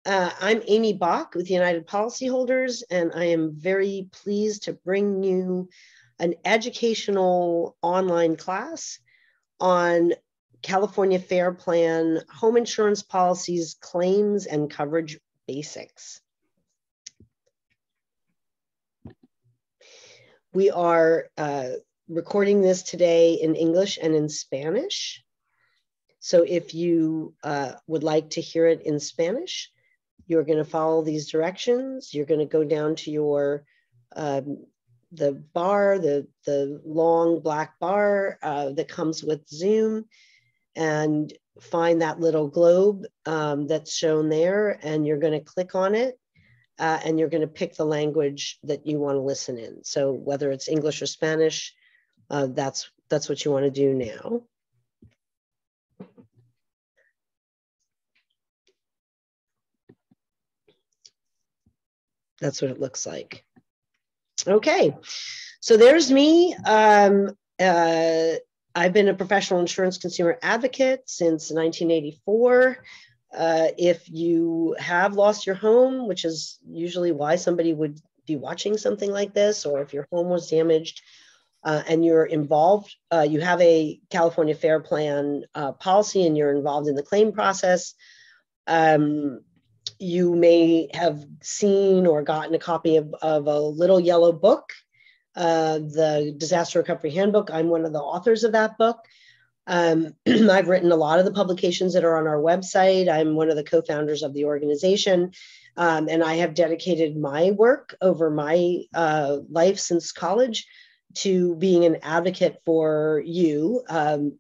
I'm Amy Bach with United Policyholders, and I am very pleased to bring you an educational online class on California Fair Plan home insurance policies, claims, and coverage basics. We are recording this today in English and in Spanish. So if you would like to hear it in Spanish, you're going to follow these directions. You're going to go down to your the bar, the long black bar that comes with Zoom, and find that little globe that's shown there, and you're going to click on it, and you're going to pick the language that you want to listen in. So whether it's English or Spanish, that's what you want to do now. That's what it looks like. Okay, so there's me. I've been a professional insurance consumer advocate since 1984. If you have lost your home, which is usually why somebody would be watching something like this, or if your home was damaged and you're involved, you have a California Fair Plan policy and you're involved in the claim process, you may have seen or gotten a copy of a little yellow book, the Disaster Recovery Handbook. I'm one of the authors of that book. I've written a lot of the publications that are on our website. I'm one of the co-founders of the organization, and I have dedicated my work over my life since college to being an advocate for you,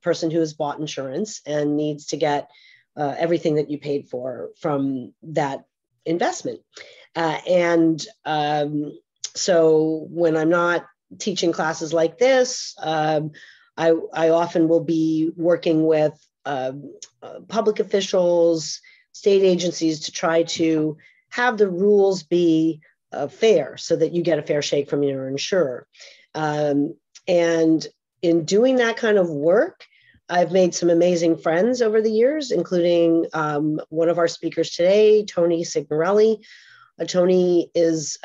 person who has bought insurance and needs to get everything that you paid for from that investment. So when I'm not teaching classes like this, I often will be working with public officials, state agencies to try to have the rules be fair so that you get a fair shake from your insurer. And in doing that kind of work, I've made some amazing friends over the years, including one of our speakers today, Tony Sigmarelli. Tony was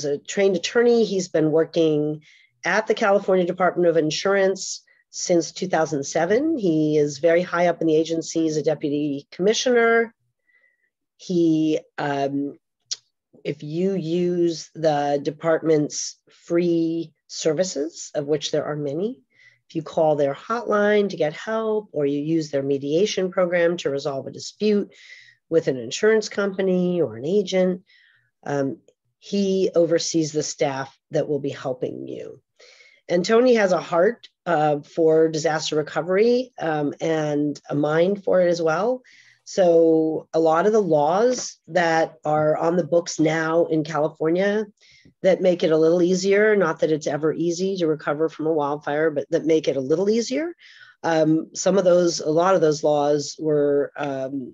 a trained attorney. He's been working at the California Department of Insurance since 2007. He is very high up in the agency as a deputy commissioner. He, if you use the department's free services, of which there are many, if you call their hotline to get help, or you use their mediation program to resolve a dispute with an insurance company or an agent, he oversees the staff that will be helping you. And Tony has a heart for disaster recovery and a mind for it as well. So a lot of the laws that are on the books now in California that make it a little easier, not that it's ever easy to recover from a wildfire, but that make it a little easier. A lot of those laws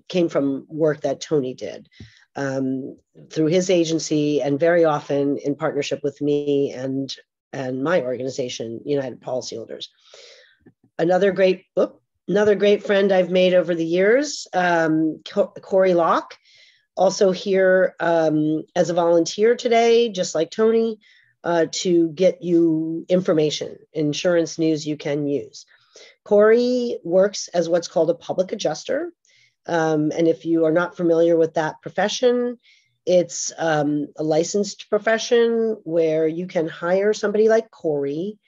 came from work that Tony did through his agency, and very often in partnership with me and my organization, United Policyholders. Another great friend I've made over the years, Corey Locke, also here as a volunteer today, just like Tony, to get you information, insurance news you can use. Corey works as what's called a public adjuster. And if you are not familiar with that profession, it's a licensed profession where you can hire somebody like Corey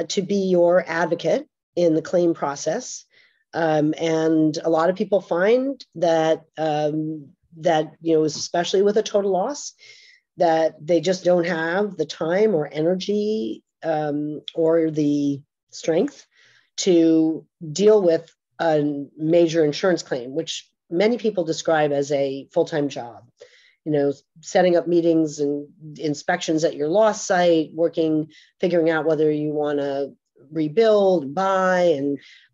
to be your advocate in the claim process. And a lot of people find that, especially with a total loss, that they just don't have the time or energy or the strength to deal with a major insurance claim, which many people describe as a full-time job. Setting up meetings and inspections at your loss site, figuring out whether you want to rebuild, buy,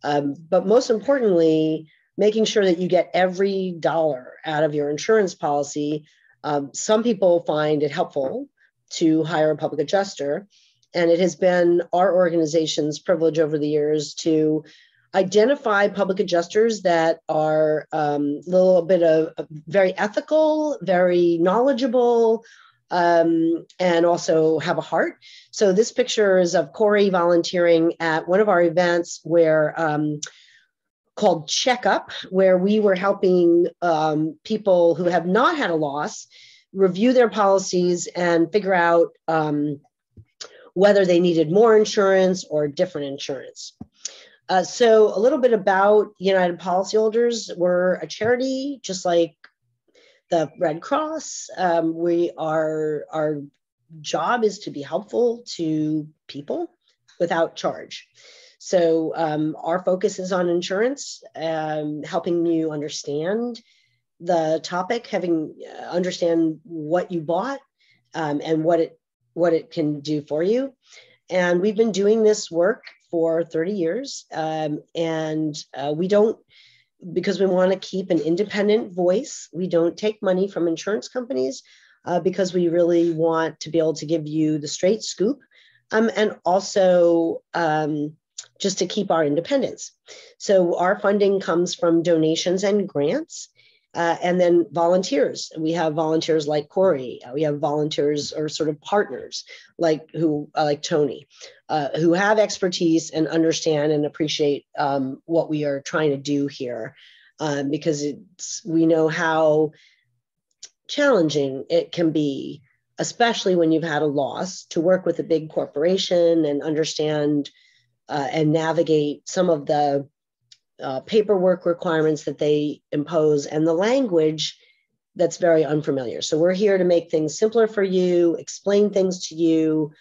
but most importantly, making sure that you get every dollar out of your insurance policy. Some people find it helpful to hire a public adjuster, and it has been our organization's privilege over the years to identify public adjusters that are a little bit of very ethical, very knowledgeable, and also have a heart. So this picture is of Corey volunteering at one of our events where called Checkup, where we were helping people who have not had a loss review their policies and figure out whether they needed more insurance or different insurance. So a little bit about United Policyholders. We're a charity, just like the Red Cross. Our job is to be helpful to people without charge. So our focus is on insurance, helping you understand the topic, understand what you bought and what it can do for you. And we've been doing this work for 30 years. We don't, because we want to keep an independent voice, we don't take money from insurance companies because we really want to be able to give you the straight scoop and also just to keep our independence. So our funding comes from donations and grants. And then volunteers. We have volunteers like Corey. We have volunteers or sort of partners like Tony, who have expertise and understand and appreciate what we are trying to do here, because we know how challenging it can be, especially when you've had a loss, to work with a big corporation and understand and navigate some of the paperwork requirements that they impose and the language that's very unfamiliar. So we're here to make things simpler for you, explain things to you,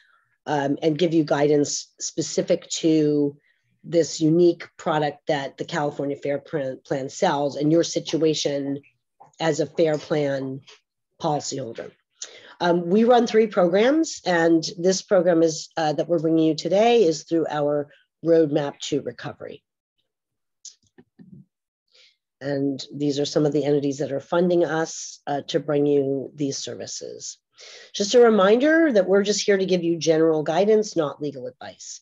and give you guidance specific to this unique product that the California Fair Plan sells and your situation as a Fair Plan policyholder. We run 3 programs, and this program is that we're bringing you today is through our Roadmap to Recovery. And these are some of the entities that are funding us to bring you these services. Just a reminder that we're just here to give you general guidance, not legal advice.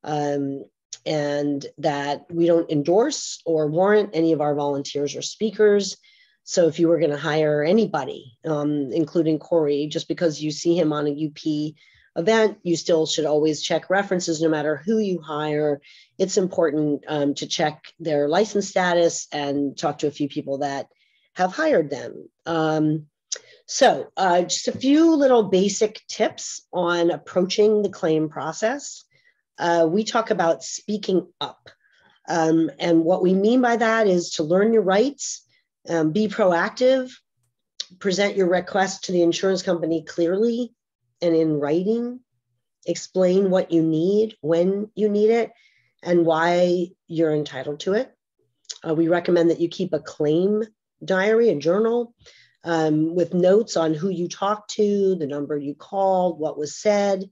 And that we don't endorse or warrant any of our volunteers or speakers. So if you were going to hire anybody, including Corey, just because you see him on a UP event, you still should always check references no matter who you hire. It's important to check their license status and talk to a few people that have hired them. So just a few little basic tips on approaching the claim process. We talk about speaking up. And what we mean by that is to learn your rights, be proactive, present your request to the insurance company clearly and in writing, explain what you need, when you need it, and why you're entitled to it. We recommend that you keep a claim diary, a journal, with notes on who you talked to, the number you called, what was said,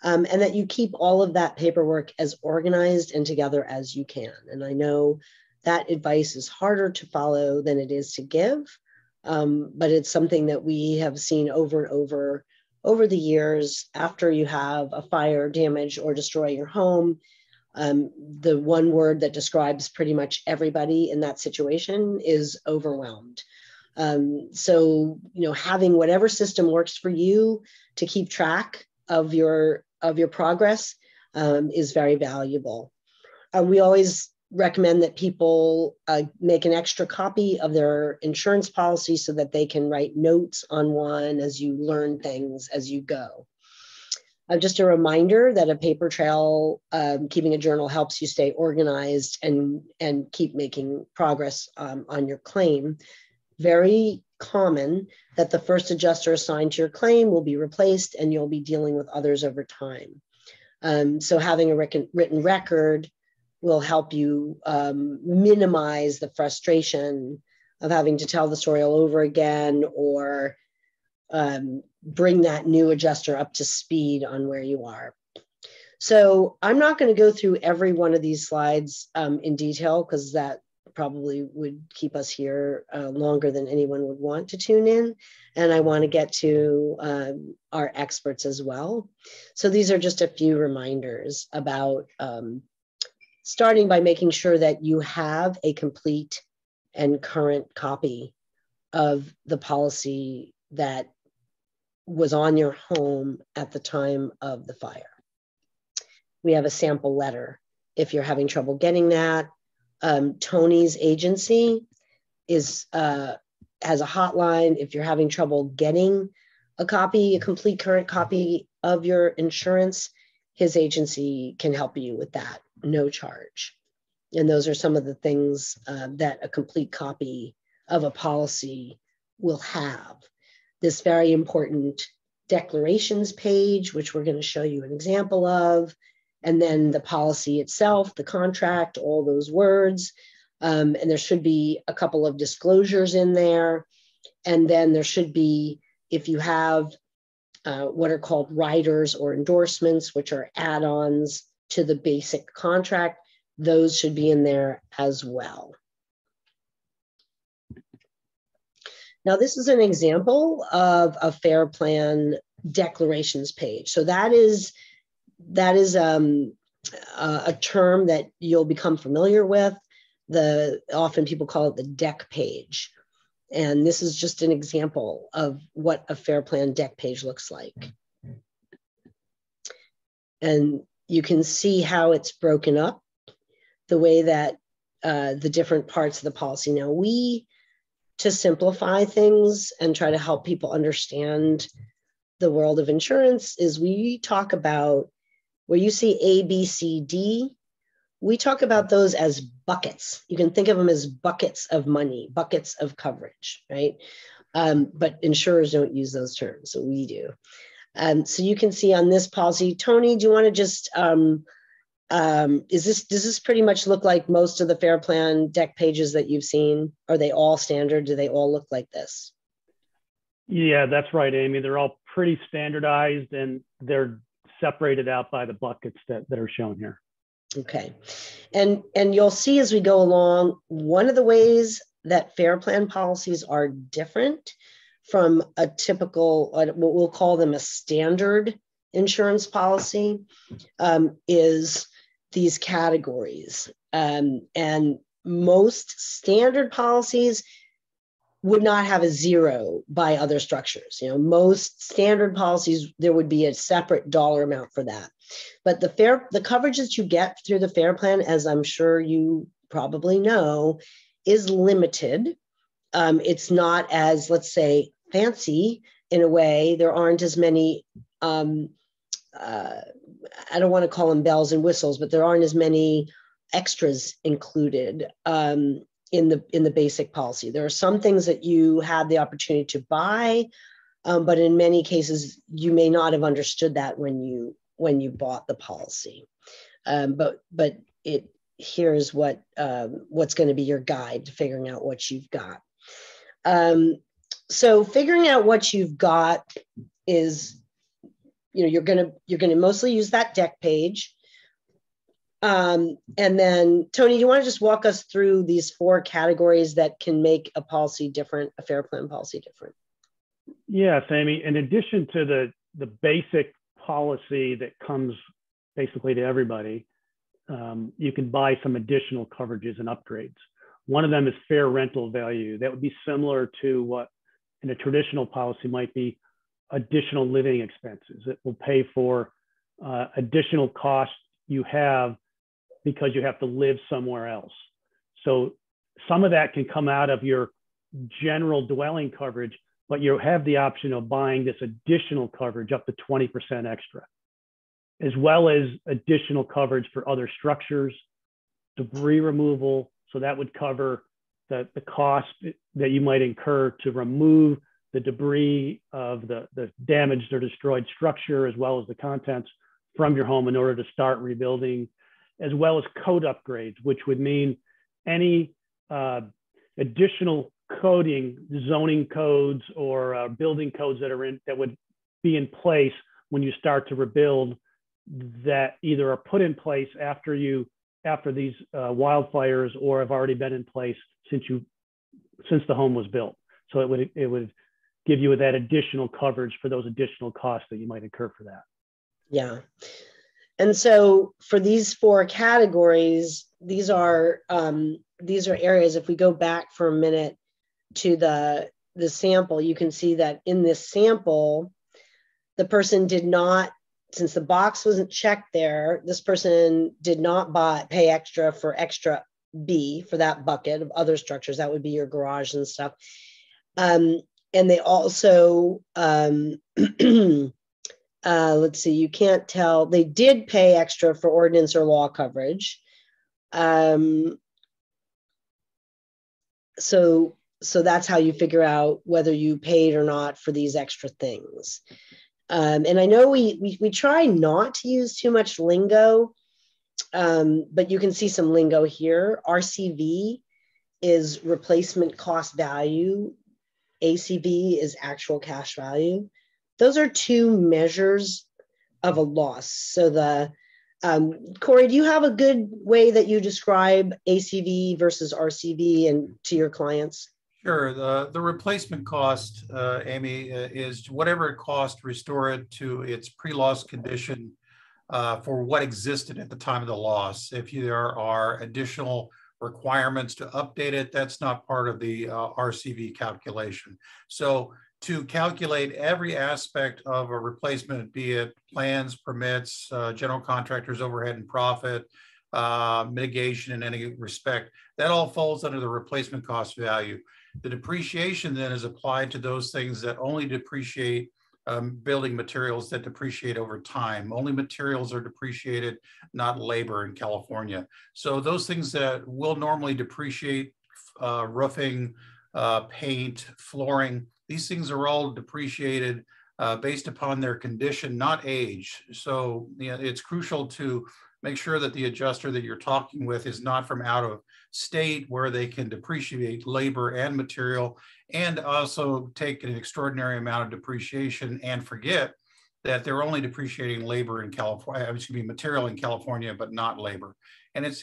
and that you keep all of that paperwork as organized and together as you can. And I know that advice is harder to follow than it is to give, but it's something that we have seen over and over the years. After you have a fire, damage, or destroy your home, the one word that describes pretty much everybody in that situation is overwhelmed. So, having whatever system works for you to keep track of your progress is very valuable. We always recommend that people make an extra copy of their insurance policy so that they can write notes on one as you learn things as you go. Just a reminder that a paper trail, keeping a journal, helps you stay organized and keep making progress on your claim. Very common that the first adjuster assigned to your claim will be replaced and you'll be dealing with others over time. So having a written record will help you minimize the frustration of having to tell the story all over again or bring that new adjuster up to speed on where you are. So I'm not going to go through every one of these slides in detail because that probably would keep us here longer than anyone would want to tune in. And I want to get to our experts as well. So these are just a few reminders about starting by making sure that you have a complete and current copy of the policy that was on your home at the time of the fire. We have a sample letter if you're having trouble getting that. Tony's agency has a hotline if you're having trouble getting a complete current copy of your insurance. His agency can help you with that, no charge. And those are some of the things that a complete copy of a policy will have. This very important declarations page, which we're going to show you an example of, and then the policy itself, the contract, all those words. And there should be a couple of disclosures in there. And then there should be, if you have what are called riders or endorsements, which are add-ons to the basic contract, those should be in there as well. Now, this is an example of a FAIR Plan declarations page. So that is a term that you'll become familiar with. Often people call it the deck page. And this is just an example of what a FAIR Plan deck page looks like. And you can see how it's broken up, the way that the different parts of the policy. Now, to simplify things and try to help people understand the world of insurance, is we talk about where you see A, B, C, D, we talk about those as buckets. You can think of them as buckets of money, buckets of coverage, right? But insurers don't use those terms, so we do. So you can see on this policy, Tony, do you want to just, does this pretty much look like most of the FAIR Plan deck pages that you've seen? Are they all standard? Do they all look like this? Yeah, that's right, Amy. They're all pretty standardized and they're separated out by the buckets that are shown here. Okay. And you'll see as we go along, one of the ways that FAIR Plan policies are different from a typical, what we'll call them a standard insurance policy, is these categories. And most standard policies would not have a zero by other structures. You know, most standard policies, there would be a separate dollar amount for that. But the coverage that you get through the FAIR Plan, as I'm sure you probably know, is limited. It's not as, let's say, fancy in a way. There aren't as many, I don't want to call them bells and whistles, but there aren't as many extras included in the basic policy. There are some things that you have the opportunity to buy, but in many cases, you may not have understood that when you bought the policy. But here's what's going to be your guide to figuring out what you've got. So figuring out what you've got is, you're going to mostly use that deck page. And then, Tony, do you want to just walk us through these 4 categories that can make a policy different, a FAIR Plan policy different? Yes, Amy. In addition to the basic policy that comes basically to everybody, you can buy some additional coverages and upgrades. One of them is fair rental value. That would be similar to what in a traditional policy might be additional living expenses. It will pay for additional costs you have because you have to live somewhere else. So some of that can come out of your general dwelling coverage, but you have the option of buying this additional coverage up to 20% extra, as well as additional coverage for other structures, debris removal. So that would cover the cost that you might incur to remove the debris of the damaged or destroyed structure, as well as the contents from your home in order to start rebuilding, as well as code upgrades, which would mean any additional coding, zoning codes or building codes that would be in place when you start to rebuild, that either are put in place after these wildfires or have already been in place since the home was built. So it would give you that additional coverage for those additional costs that you might incur for that. Yeah. And so for these four categories, these are areas. If we go back for a minute to the sample, you can see that in this sample, the person did not, since the box wasn't checked there, this person did not pay extra for extra B for that bucket of other structures. That would be your garage and stuff. And they also, let's see, you can't tell, they did pay extra for ordinance or law coverage. So that's how you figure out whether you paid or not for these extra things. And I know we try not to use too much lingo, but you can see some lingo here. RCV is replacement cost value. ACV is actual cash value. Those are two measures of a loss. So Corey, do you have a good way that you describe ACV versus RCV and to your clients? Sure. The replacement cost, Amy, is whatever it costs to restore it to its pre-loss condition for what existed at the time of the loss. If there are additional requirements to update it, that's not part of the RCV calculation. So to calculate every aspect of a replacement, be it plans, permits, general contractors, overhead and profit, mitigation in any respect, that all falls under the replacement cost value. The depreciation then is applied to those things that only depreciate, building materials that depreciate over time. Only materials are depreciated, not labor in California. So those things that will normally depreciate, roofing, paint, flooring, these things are all depreciated based upon their condition, not age. So it's crucial to make sure that the adjuster that you're talking with is not from out of state where they can depreciate labor and material and also take an extraordinary amount of depreciation and forget that they're only depreciating labor in California, material in California, but not labor. And it's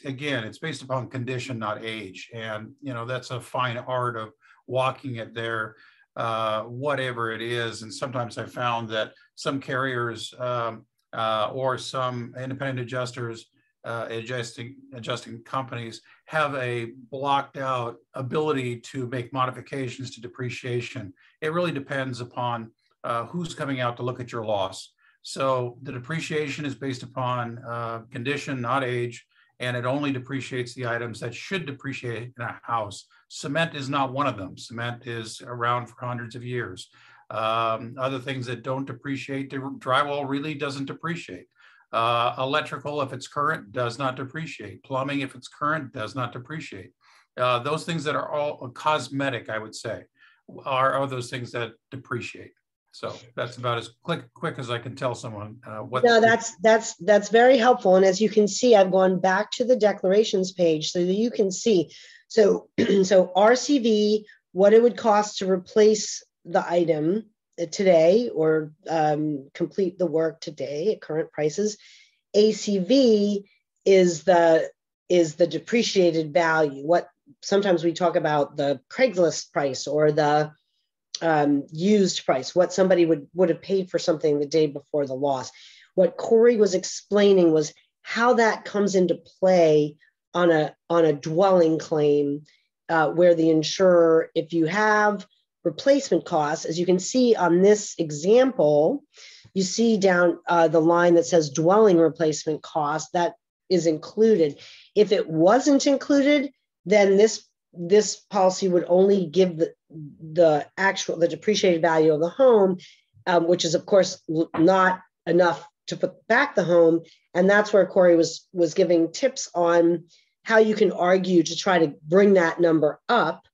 based upon condition, not age. And, that's a fine art of walking it there, whatever it is. And sometimes I found that some carriers or some independent adjusters, adjusting companies have a blocked out ability to make modifications to depreciation. It really depends upon who's coming out to look at your loss. So the depreciation is based upon condition, not age, and it only depreciates the items that should depreciate in a house. Cement is not one of them. Cement is around for hundreds of years. Other things that don't depreciate, drywall really doesn't depreciate. Electrical, if it's current, does not depreciate. Plumbing, if it's current, does not depreciate. Those things that are all cosmetic, I would say, are those things that depreciate. So that's about as quick as I can tell someone what. No, that's very helpful. And as you can see, I've gone back to the declarations page so that you can see. So RCV, what it would cost to replace the item today or complete the work today at current prices. ACV is the depreciated value. What sometimes we talk about the Craigslist price or the used price, what somebody would have paid for something the day before the loss. What Corey was explaining was how that comes into play on a dwelling claim where the insurer, if you have replacement costs, as you can see on this example, you see down the line that says dwelling replacement cost, that is included. If it wasn't included, then this policy would only give the depreciated value of the home, which is of course not enough to put back the home. And that's where Corey was giving tips on how you can argue to try to bring that number up,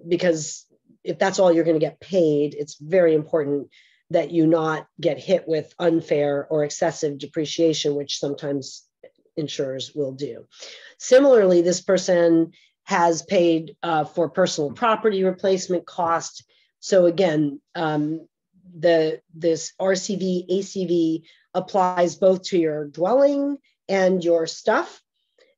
because if that's all you're going to get paid, it's very important that you not get hit with unfair or excessive depreciation, which sometimes insurers will do. Similarly, this person has paid for personal property replacement cost. So again, this RCV, ACV applies both to your dwelling and your stuff.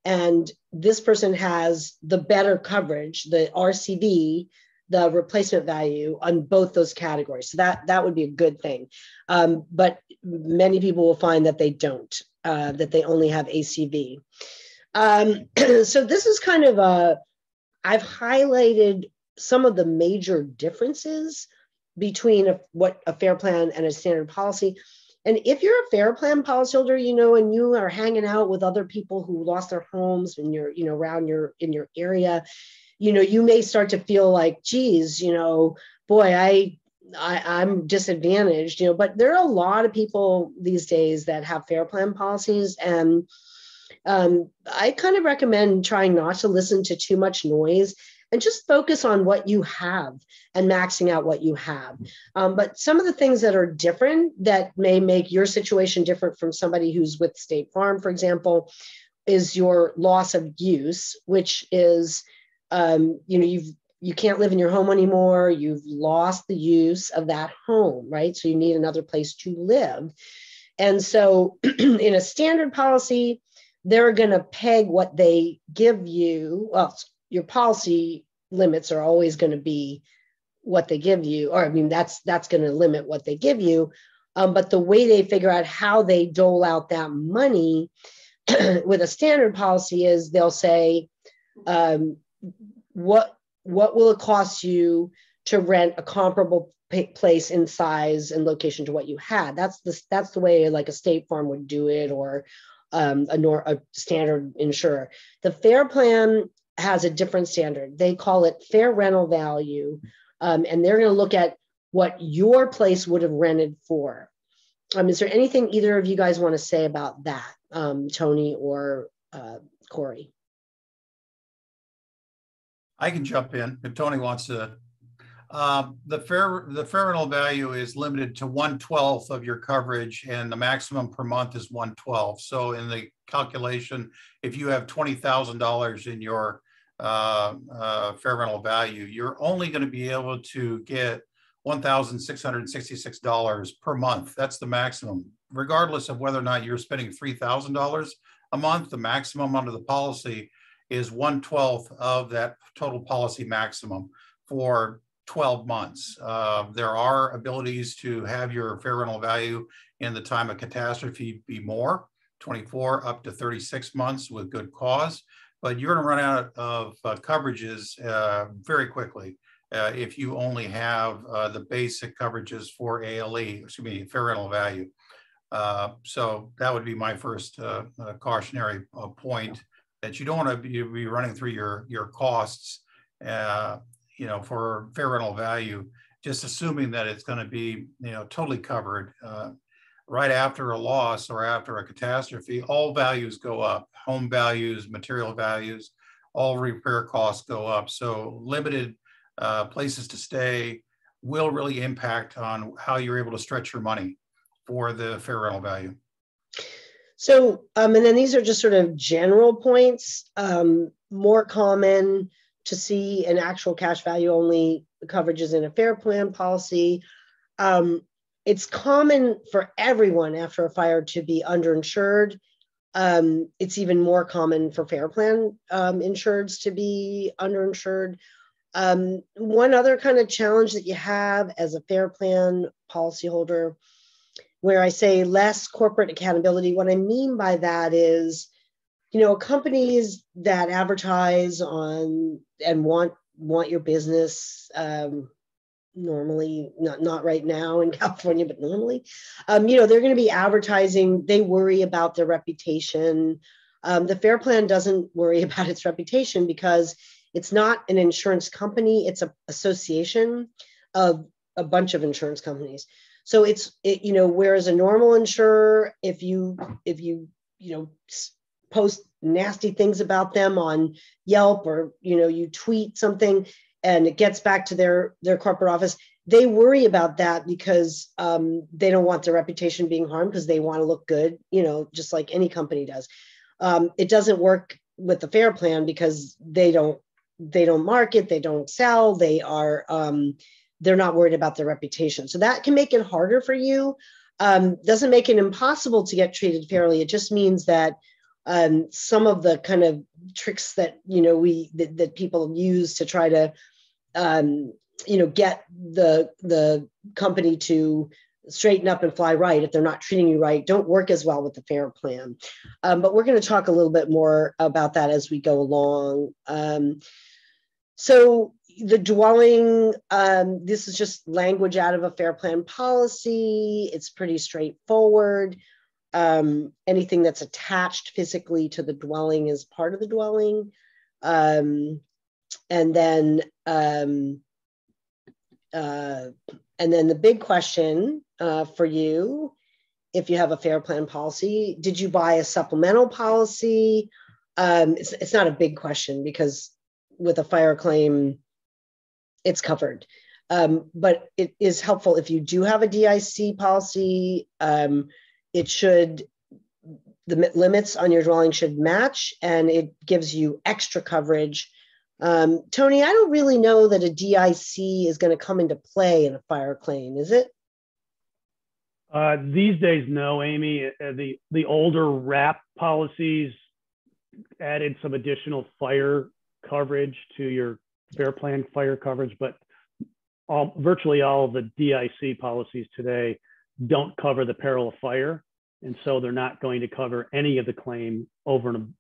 And this person has the better coverage, the RCV, the replacement value on both those categories. So that would be a good thing. But many people will find that they don't. that they only have ACV. So this is kind of I've highlighted some of the major differences between what a FAIR plan and a standard policy. And if you're a FAIR plan policyholder, and you are hanging out with other people who lost their homes and you're, around in your area, you may start to feel like, geez, boy, I'm disadvantaged, but there are a lot of people these days that have FAIR plan policies. And I kind of recommend trying not to listen to too much noise and just focus on what you have and maxing out what you have. But some of the things that are different that may make your situation different from somebody who's with State Farm, for example, is your loss of use, which is, you can't live in your home anymore. You've lost the use of that home, right? So you need another place to live. And so in a standard policy, they're going to peg what they give you. Well, your policy limits are always going to be what they give you, or that's going to limit what they give you. But the way they figure out how they dole out that money with a standard policy is they'll say, what will it cost you to rent a comparable place in size and location to what you had? That's the way like a State Farm would do it, or a standard insurer. The FAIR plan has a different standard. They call it fair rental value. And they're going to look at what your place would have rented for. Is there anything either of you guys want to say about that, Tony or Corey? I can jump in if Tony wants to. The fair rental value is limited to 1/12 of your coverage, and the maximum per month is 1/12. So in the calculation, if you have $20,000 in your fair rental value, you're only going to be able to get $1,666 per month. That's the maximum, regardless of whether or not you're spending $3,000 a month. The maximum under the policy is 1/12 of that total policy maximum for 12 months. There are abilities to have your fair rental value in the time of catastrophe be more, 24 up to 36 months with good cause, but you're going to run out of coverages very quickly if you only have the basic coverages for ALE, fair rental value. So that would be my first cautionary point, that you don't want to be running through your costs for fair rental value, just assuming that it's going to be, totally covered. Right after a loss or after a catastrophe, all values go up. Home values, material values, all repair costs go up. So limited places to stay will really impact on how you're able to stretch your money for the fair rental value. So, and then these are just sort of general points, more common to see an actual cash value only coverages in a FAIR plan policy. It's common for everyone after a fire to be underinsured. It's even more common for FAIR plan insureds to be underinsured. One other kind of challenge that you have as a FAIR plan policyholder, where I say less corporate accountability, what I mean by that is, companies that advertise on and want your business, normally, not right now in California, but normally, they're going to be advertising. They worry about their reputation. The FAIR plan doesn't worry about its reputation because it's not an insurance company. It's an association of a bunch of insurance companies. So whereas a normal insurer, if you post nasty things about them on Yelp, or you tweet something and it gets back to their corporate office, they worry about that because they don't want their reputation being harmed, because they want to look good, just like any company does. It doesn't work with the FAIR plan because they don't market, they don't sell, they're not worried about their reputation. So that can make it harder for you. Doesn't make it impossible to get treated fairly. It just means that some of the kind of tricks that that people use to try to get the company to straighten up and fly right, if they're not treating you right, don't work as well with the FAIR plan. But we're going to talk a little bit more about that as we go along. So the dwelling, this is just language out of a FAIR plan policy. It's pretty straightforward. Anything that's attached physically to the dwelling is part of the dwelling. And then the big question for you, if you have a FAIR plan policy, did you buy a supplemental policy? It's not a big question because with a fire claim, it's covered. But it is helpful if you do have a DIC policy. It should, the limits on your dwelling should match, and it gives you extra coverage. Tony, I don't really know that a DIC is going to come into play in a fire claim, is it? These days, no, Amy. The older WRAP policies added some additional fire coverage to your FAIR plan fire coverage, but virtually all of the DIC policies today don't cover the peril of fire, and so they're not going to cover any of the claim over and,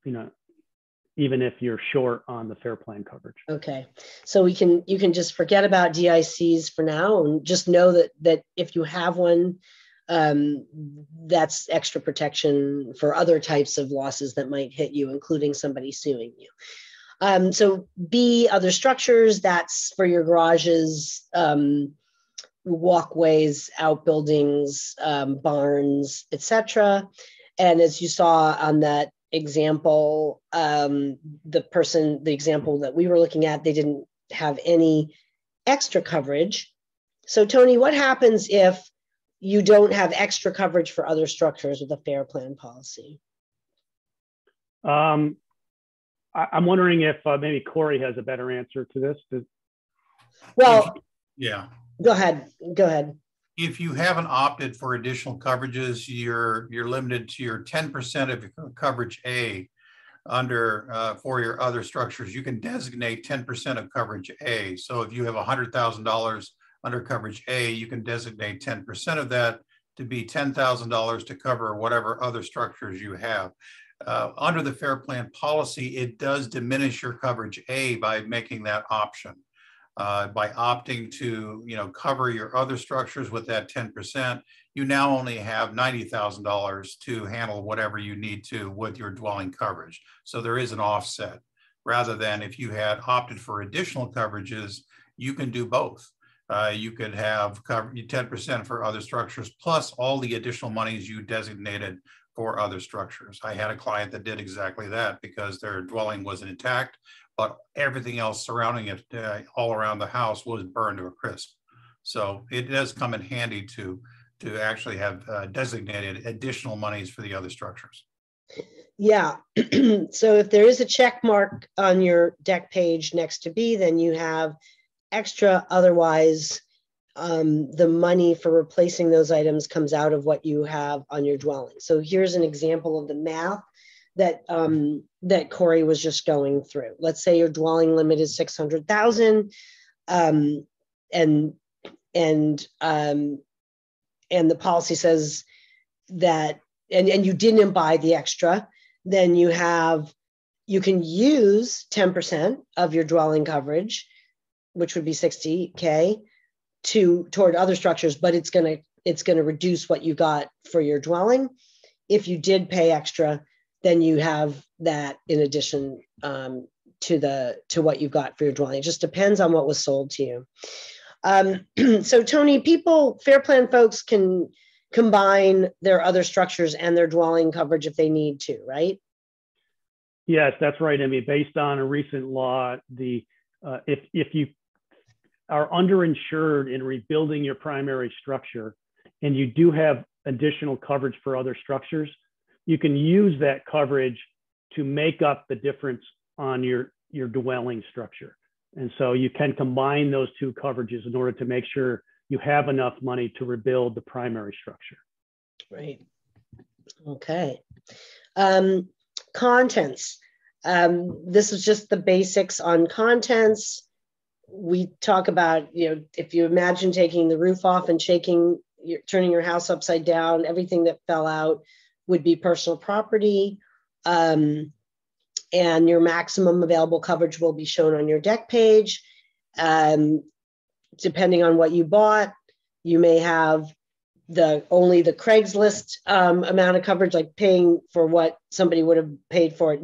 even if you're short on the FAIR plan coverage. Okay, so you can just forget about DICs for now, and just know that if you have one, that's extra protection for other types of losses that might hit you, including somebody suing you. So B, other structures, that's for your garages, walkways, outbuildings, barns, etc. And as you saw on that example, the example that we were looking at, they didn't have any extra coverage. So Tony, what happens if you don't have extra coverage for other structures with a FAIR plan policy? I'm wondering if maybe Corey has a better answer to this. Well, yeah. Go ahead. If you haven't opted for additional coverages, you're limited to your 10% of your coverage A under for your other structures. You can designate 10% of coverage A. So if you have $100,000 under coverage A, you can designate 10% of that to be $10,000 to cover whatever other structures you have. Under the FAIR plan policy, it does diminish your coverage A by making that option. By opting to cover your other structures with that 10%, you now only have $90,000 to handle whatever you need to with your dwelling coverage. So there is an offset. Rather than if you had opted for additional coverages, you can do both. You could have 10% for other structures plus all the additional monies you designated for other structures. I had a client that did exactly that because their dwelling wasn't intact, but everything else surrounding it, all around the house, was burned to a crisp. So it does come in handy to actually have designated additional monies for the other structures. Yeah. So if there is a check mark on your deck page next to B, then you have extra. Otherwise, the money for replacing those items comes out of what you have on your dwelling. So here's an example of the math that that Corey was just going through. Let's say your dwelling limit is 600,000, and the policy says that, and you didn't buy the extra, then you can use 10% of your dwelling coverage, which would be 60K, toward other structures, but it's going to reduce what you got for your dwelling. If you did pay extra, then you have that in addition to what you got for your dwelling. It just depends on what was sold to you. So Tony, FAIR plan folks can combine their other structures and their dwelling coverage if they need to, right? Yes, that's right. I mean, based on a recent law, if you are underinsured in rebuilding your primary structure and you do have additional coverage for other structures, you can use that coverage to make up the difference on your dwelling structure. And so you can combine those two coverages in order to make sure you have enough money to rebuild the primary structure. Right. Okay. Contents. This is just the basics on contents. We talk about, if you imagine taking the roof off and shaking you're turning your house upside down, everything that fell out would be personal property. And your maximum available coverage will be shown on your deck page. Depending on what you bought, you may have only the Craigslist amount of coverage, like paying for what somebody would have paid for it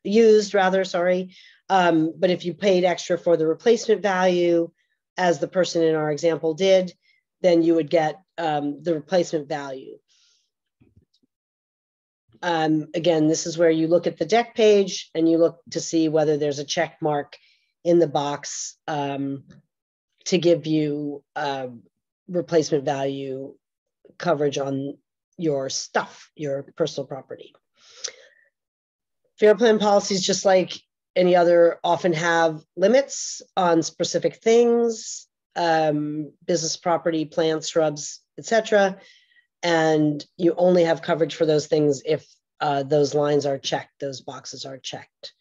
used. But if you paid extra for the replacement value, as the person in our example did, then you would get the replacement value. Again, this is where you look at the deck page and you look to see whether there's a check mark in the box to give you replacement value coverage on your stuff, your personal property. Fair plan policies, just like any other, often have limits on specific things, business property, plants, shrubs, etc. And you only have coverage for those things if those lines are checked, those boxes are checked.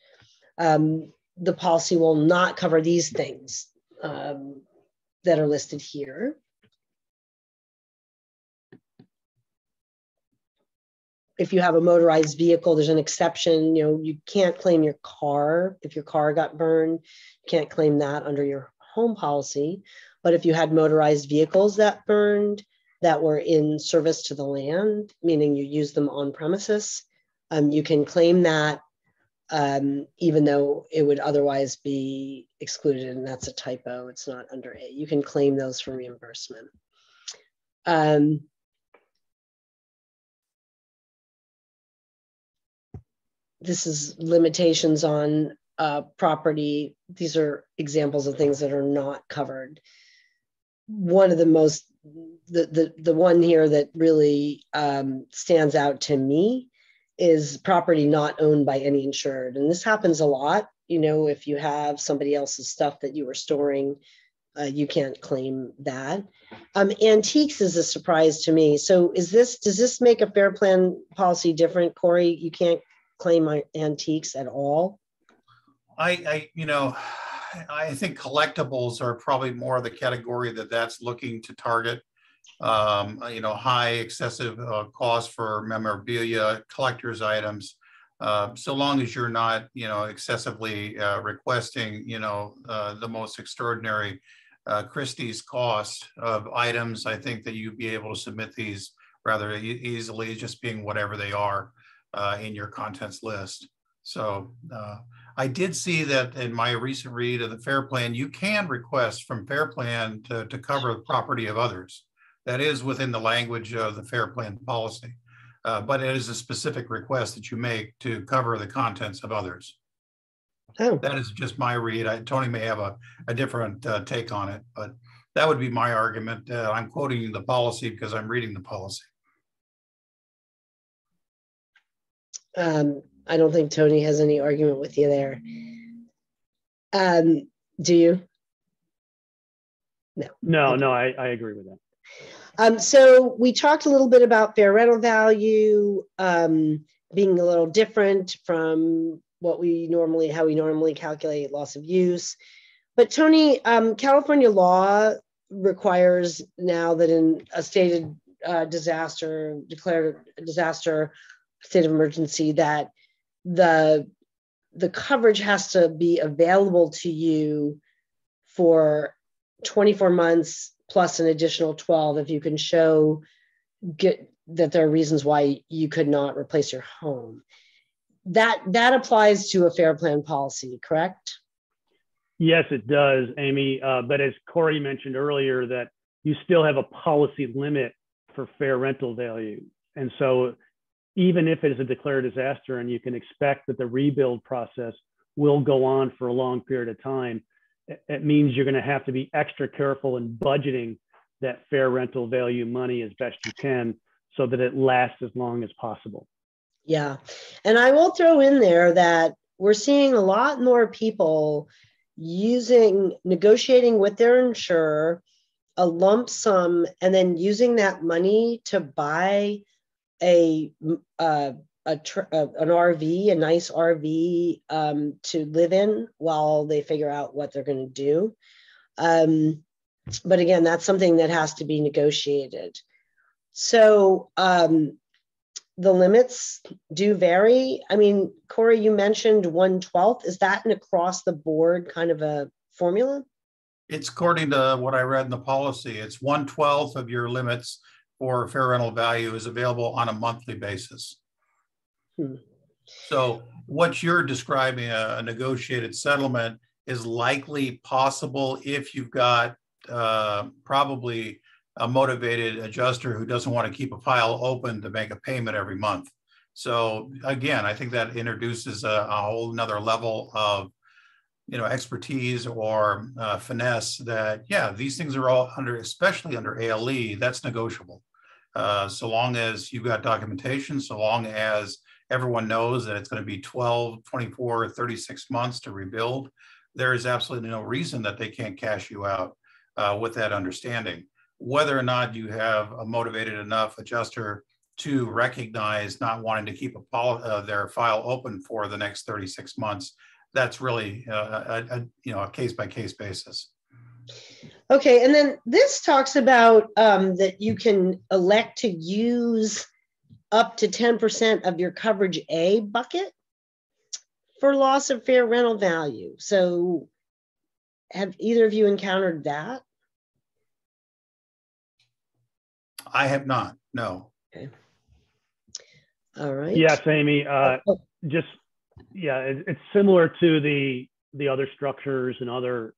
The policy will not cover these things that are listed here. If you have a motorized vehicle, there's an exception. You can't claim your car. If your car got burned, you can't claim that under your home policy. But if you had motorized vehicles that burned that were in service to the land, meaning you use them on premises, you can claim that even though it would otherwise be excluded, and that's a typo. It's not under A. You can claim those for reimbursement. This is limitations on property. These are examples of things that are not covered. One of the most, the one here that really stands out to me is property not owned by any insured. And this happens a lot. If you have somebody else's stuff that you were storing, you can't claim that. Antiques is a surprise to me. So does this make a fair plan policy different, Corey? You can't claim antiques at all? I think collectibles are probably more the category that's looking to target. High excessive cost for memorabilia, collector's items. So long as you're not, excessively requesting, the most extraordinary Christie's cost of items, I think that you'd be able to submit these rather easily, just being whatever they are in your contents list. So I did see that in my recent read of the Fair Plan, you can request from Fair Plan to cover the property of others. That is within the language of the Fair Plan policy, but it is a specific request that you make to cover the contents of others. Oh. That is just my read. Tony may have a different take on it, but that would be my argument. I'm quoting the policy because I'm reading the policy. I don't think Tony has any argument with you there. Do you? No, I agree with that. So we talked a little bit about fair rental value being a little different from how we normally calculate loss of use. But Tony, California law requires now that in a stated disaster, declared a disaster, state of emergency, that the coverage has to be available to you for 24 months plus an additional 12 if you can show that there are reasons why you could not replace your home. That applies to a fair plan policy, correct? Yes, it does, Amy. But as Corey mentioned earlier, that you still have a policy limit for fair rental value. And so even if it is a declared disaster and you can expect that the rebuild process will go on for a long period of time, it means you're going to have to be extra careful in budgeting that fair rental value money as best you can so that it lasts as long as possible. Yeah. And I will throw in there that we're seeing a lot more people negotiating with their insurer a lump sum and then using that money to buy an RV, a nice RV to live in while they figure out what they're going to do. But again, that's something that has to be negotiated. So the limits do vary. I mean, Corey, you mentioned 1/12. Is that an across the board kind of a formula? It's according to what I read in the policy. It's 1/12 of your limits for fair rental value is available on a monthly basis. So what you're describing, a negotiated settlement, is likely possible if you've got probably a motivated adjuster who doesn't want to keep a file open to make a payment every month. So again, I think that introduces a whole nother level of expertise or finesse that, yeah, these things are all under, especially under ALE, that's negotiable. So long as you've got documentation, so long as everyone knows that it's going to be 12, 24, 36 months to rebuild, there is absolutely no reason that they can't cash you out with that understanding. Whether or not you have a motivated enough adjuster to recognize not wanting to keep their file open for the next 36 months, that's really a case-by-case basis. Okay, and then this talks about that you can elect to use up to 10% of your coverage A bucket for loss of fair rental value. So have either of you encountered that? I have not, no. Okay. All right. Yes, Amy, it's similar to the other structures and other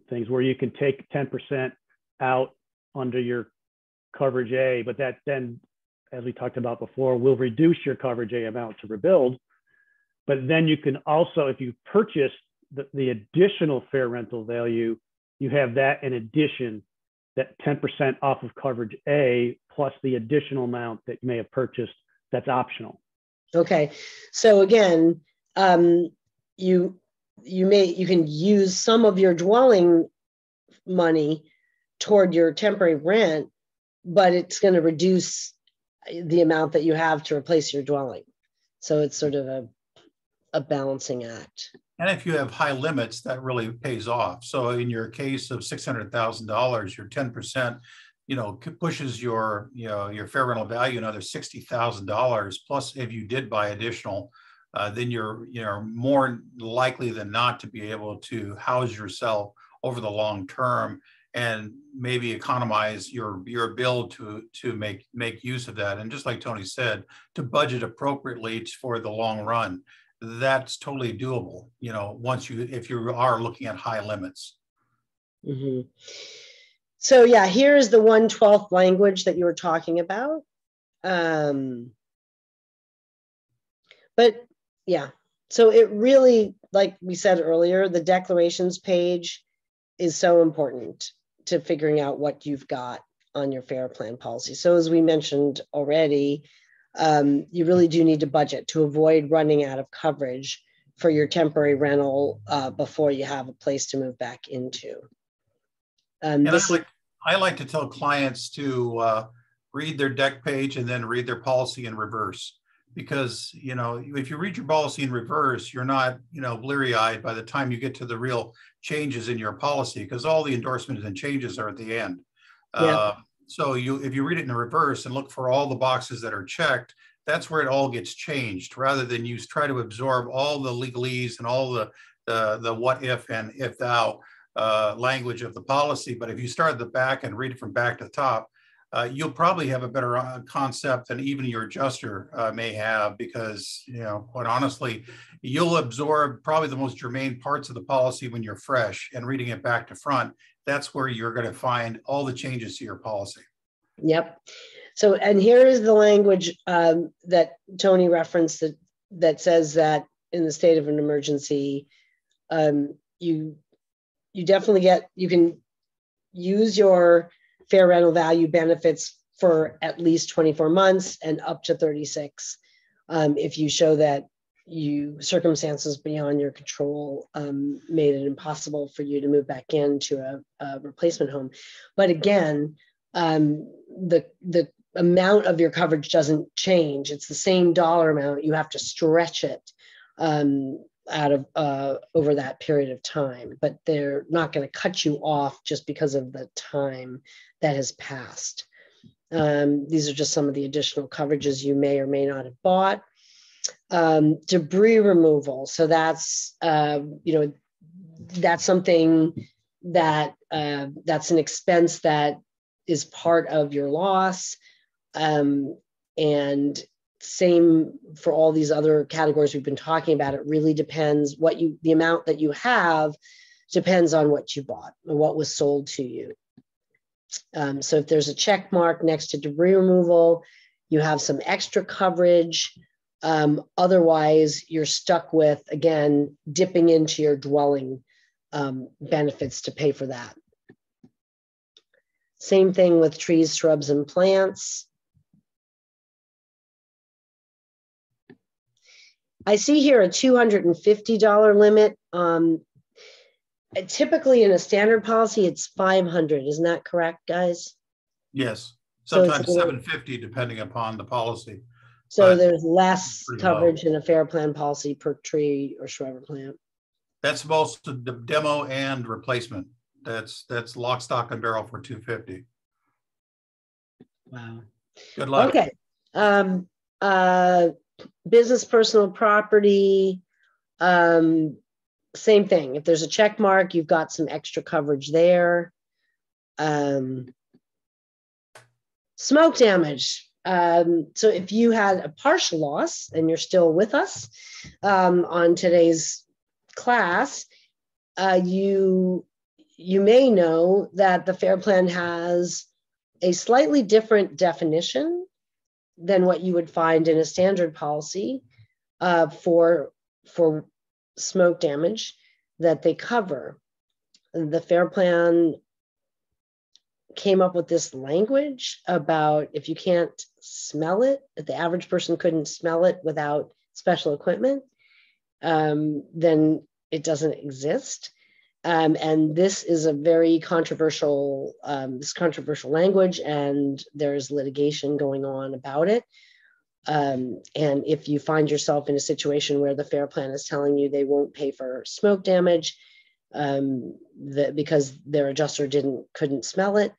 things where you can take 10% out under your coverage A, but that then, as we talked about before, will reduce your coverage A amount to rebuild. But then you can also, if you purchase the additional fair rental value, you have that in addition, that 10% off of coverage A plus the additional amount that you may have purchased that's optional. Okay, so again, you can use some of your dwelling money toward your temporary rent, but it's going to reduce the amount that you have to replace your dwelling. So it's sort of a balancing act. And if you have high limits, that really pays off. So in your case of $600,000, your 10%, pushes your fair rental value another $60,000. Plus, if you did buy additional, then you're more likely than not to be able to house yourself over the long term and maybe economize your bill to make use of that. And just like Tony said, to budget appropriately for the long run. That's totally doable, if you are looking at high limits. Mm-hmm. So yeah, here's the 1/12 language that you were talking about. But yeah, so it really, like we said earlier, the declarations page is so important to figuring out what you've got on your fair plan policy. So as we mentioned already, you really do need to budget to avoid running out of coverage for your temporary rental before you have a place to move back into. I like to tell clients to read their deck page and then read their policy in reverse, because if you read your policy in reverse, you're not bleary-eyed by the time you get to the real changes in your policy, because all the endorsements and changes are at the end. Yeah. So if you read it in reverse and look for all the boxes that are checked, that's where it all gets changed, rather than you try to absorb all the legalese and all the what if and if thou language of the policy. But if you start at the back and read it from back to top, you'll probably have a better concept than even your adjuster may have, because quite honestly, you'll absorb probably the most germane parts of the policy when you're fresh, and reading it back to front, that's where you're going to find all the changes to your policy. Yep. So, and here is the language that Tony referenced that says that in the state of an emergency, you definitely you can use your fair rental value benefits for at least 24 months and up to 36 if you show that circumstances beyond your control made it impossible for you to move back into a replacement home. But again, the amount of your coverage doesn't change. It's the same dollar amount. You have to stretch it out of over that period of time, but they're not going to cut you off just because of the time that has passed. These are just some of the additional coverages you may or may not have bought. Debris removal. So that's, that's something that that's an expense that is part of your loss. And same for all these other categories we've been talking about. It really depends the amount that you have depends on what you bought or what was sold to you. So if there's a check mark next to debris removal, you have some extra coverage. Otherwise, you're stuck with, again, dipping into your dwelling benefits to pay for that. Same thing with trees, shrubs, and plants. I see here a $250 limit. Typically in a standard policy, it's $500. Isn't that correct, guys? Yes, sometimes $750 depending upon the policy. So there's less coverage in a fair plan policy per tree or shrub or plant. That's both the demo and replacement. That's lock, stock, and barrel for $250. Wow. Good luck. Okay. Business, personal property. Same thing. If there's a check mark, you've got some extra coverage there. Smoke damage. So if you had a partial loss and you're still with us on today's class, you may know that the FAIR Plan has a slightly different definition than what you would find in a standard policy for smoke damage that they cover. The FAIR Plan came up with this language about if you can't smell it, if the average person couldn't smell it without special equipment, then it doesn't exist. And this is a very controversial, language, and there's litigation going on about it. And if you find yourself in a situation where the FAIR Plan is telling you they won't pay for smoke damage because their adjuster couldn't smell it,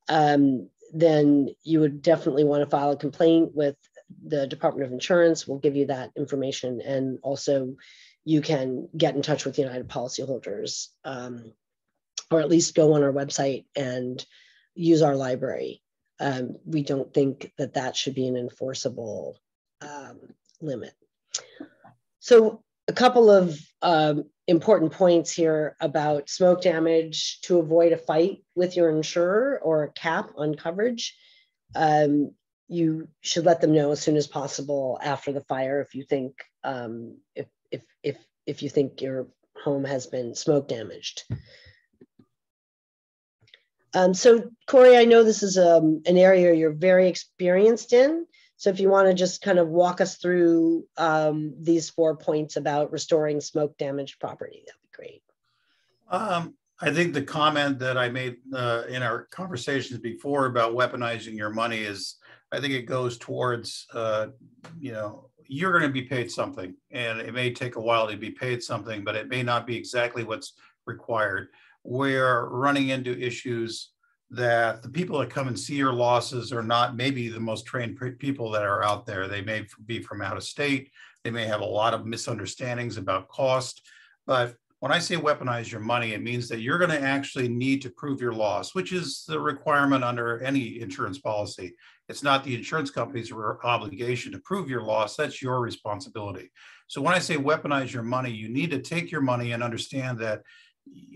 then you would definitely want to file a complaint with the Department of Insurance. We'll give you that information, and also you can get in touch with United policyholders, or at least go on our website and use our library. We don't think that should be an enforceable limit. So a couple of important points here about smoke damage to avoid a fight with your insurer or a cap on coverage. You should let them know as soon as possible after the fire if you think if you think your home has been smoke damaged. So Corey, I know this is an area you're very experienced in. So if you want to just kind of walk us through these 4 points about restoring smoke damaged property, that'd be great. I think the comment that I made in our conversations before about weaponizing your money is, I think it goes towards, you're going to be paid something, and it may take a while to be paid something, but it may not be exactly what's required. We're running into issues that the people that come and see your losses are not maybe the most trained people that are out there. They may be from out of state. They may have a lot of misunderstandings about cost. But when I say weaponize your money, it means that you're going to actually need to prove your loss, which is the requirement under any insurance policy. It's not the insurance company's obligation to prove your loss. That's your responsibility. So when I say weaponize your money, you need to take your money and understand that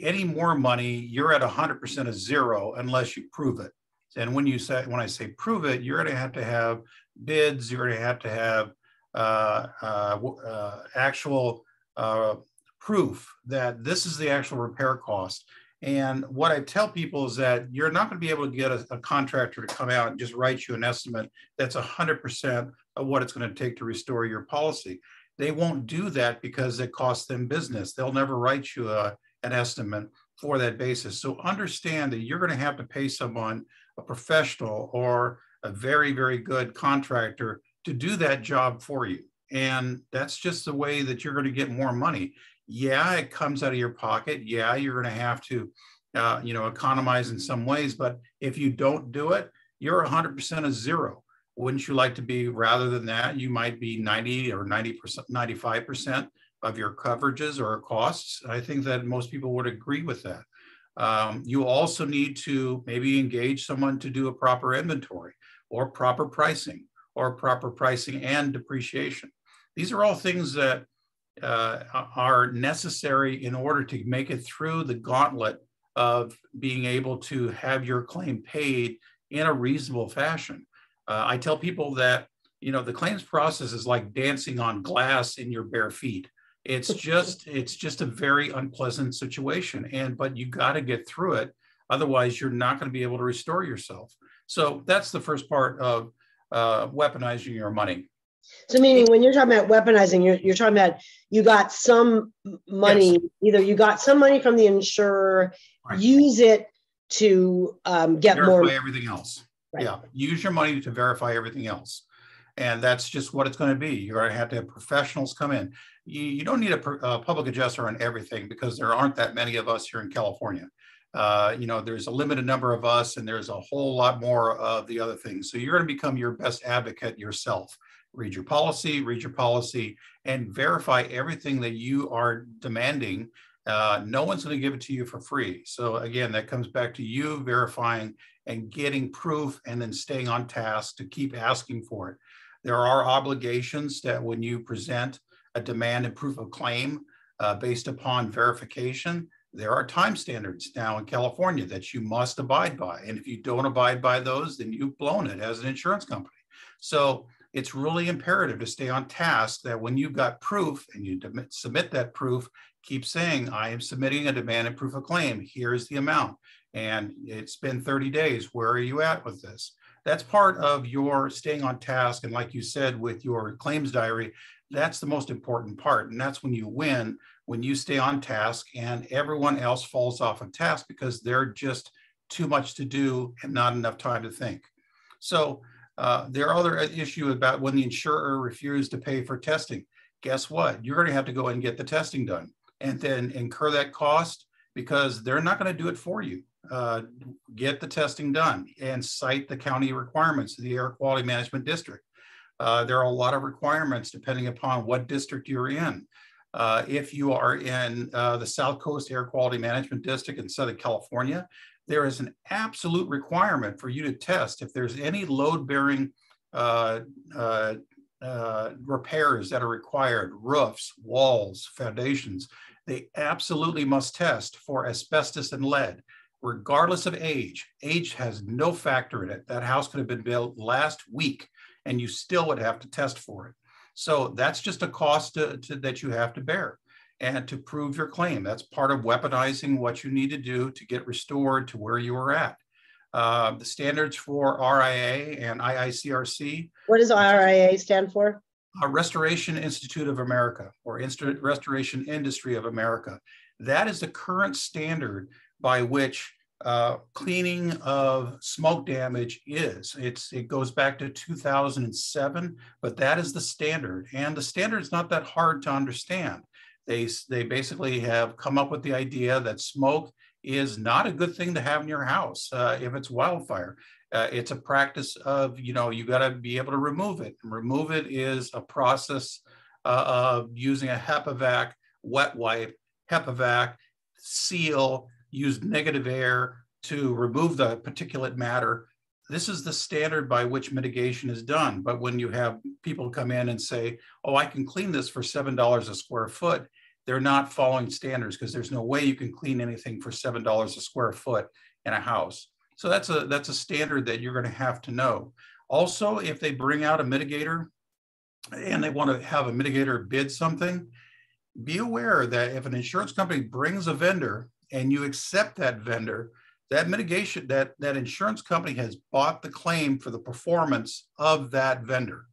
any more money, you're at 100% of zero unless you prove it. And when I say prove it, you're going to have bids. You're going to have actual proof that this is the actual repair cost. And what I tell people is that you're not going to be able to get a contractor to come out and just write you an estimate that's 100% of what it's going to take to restore your policy. They won't do that because it costs them business. They'll never write you an estimate for that basis. So understand that you're going to have to pay someone, a professional or a very, very good contractor, to do that job for you. And that's just the way that you're going to get more money. Yeah, it comes out of your pocket. Yeah, you're going to have to, economize in some ways. But if you don't do it, you're 100% of zero. Wouldn't you like to be, rather than that, you might be 90 or 90%, 95% of your coverages or costs? I think that most people would agree with that. You also need to maybe engage someone to do a proper inventory or proper pricing and depreciation. These are all things that are necessary in order to make it through the gauntlet of being able to have your claim paid in a reasonable fashion. I tell people that, you know, the claims process is like dancing on glass in your bare feet. It's just a very unpleasant situation, but you got to get through it. Otherwise, you're not going to be able to restore yourself. So that's the first part of weaponizing your money. So meaning when you're talking about weaponizing, you're talking about you got some money, yes. Either you got some money from the insurer, right. Use it to get verify more. Everything else. Right. Yeah, use your money to verify everything else. And that's just what it's going to be. You're going to have professionals come in. You don't need a public adjuster on everything because there aren't that many of us here in California. You know, there's a limited number of us and there's a whole lot more of the other things. So you're going to become your best advocate yourself. Read your policy, and verify everything that you are demanding. No one's going to give it to you for free. So again, that comes back to you verifying and getting proof and then staying on task to keep asking for it. There are obligations that when you present a demand and proof of claim based upon verification, there are time standards now in California that you must abide by. And if you don't abide by those, then you've blown it as an insurance company. So it's really imperative to stay on task that when you've got proof and you submit that proof, keep saying, I am submitting a demand and proof of claim. Here's the amount. And it's been 30 days. Where are you at with this? That's part of your staying on task. And like you said, with your claims diary, that's the most important part. And that's when you win, when you stay on task and everyone else falls off of task because they're just too much to do and not enough time to think. So there are other issues about when the insurer refused to pay for testing. Guess what? You're going to have to go and get the testing done and then incur that cost because they're not going to do it for you. Get the testing done and cite the county requirements of the Air Quality Management District. There are a lot of requirements depending upon what district you're in. If you are in the South Coast Air Quality Management District in Southern California, there is an absolute requirement for you to test if there's any load-bearing repairs that are required, roofs, walls, foundations. They absolutely must test for asbestos and lead, regardless of age. Age has no factor in it. That house could have been built last week and you still would have to test for it. So that's just a cost that you have to bear and to prove your claim. That's part of weaponizing what you need to do to get restored to where you were at. The standards for RIA and IICRC. What does RIA stand for? Restoration Institute of America or Restoration Industry of America. That is the current standard by which cleaning of smoke damage is. It goes back to 2007, but that is the standard. And the standard is not that hard to understand. They basically have come up with the idea that smoke is not a good thing to have in your house if it's wildfire. It's a practice of, you got to be able to remove it. And remove it is a process of using a HEPA-vac, wet wipe, HEPA-vac, seal, use negative air to remove the particulate matter. This is the standard by which mitigation is done. But when you have people come in and say, oh, I can clean this for $7 a square foot, they're not following standards because there's no way you can clean anything for $7 a square foot in a house. So that's a standard that you're going to have to know. Also, if they bring out a mitigator and they want to have a mitigator bid something, be aware that if an insurance company brings a vendor and you accept that vendor, that mitigation, that insurance company has bought the claim for the performance of that vendor.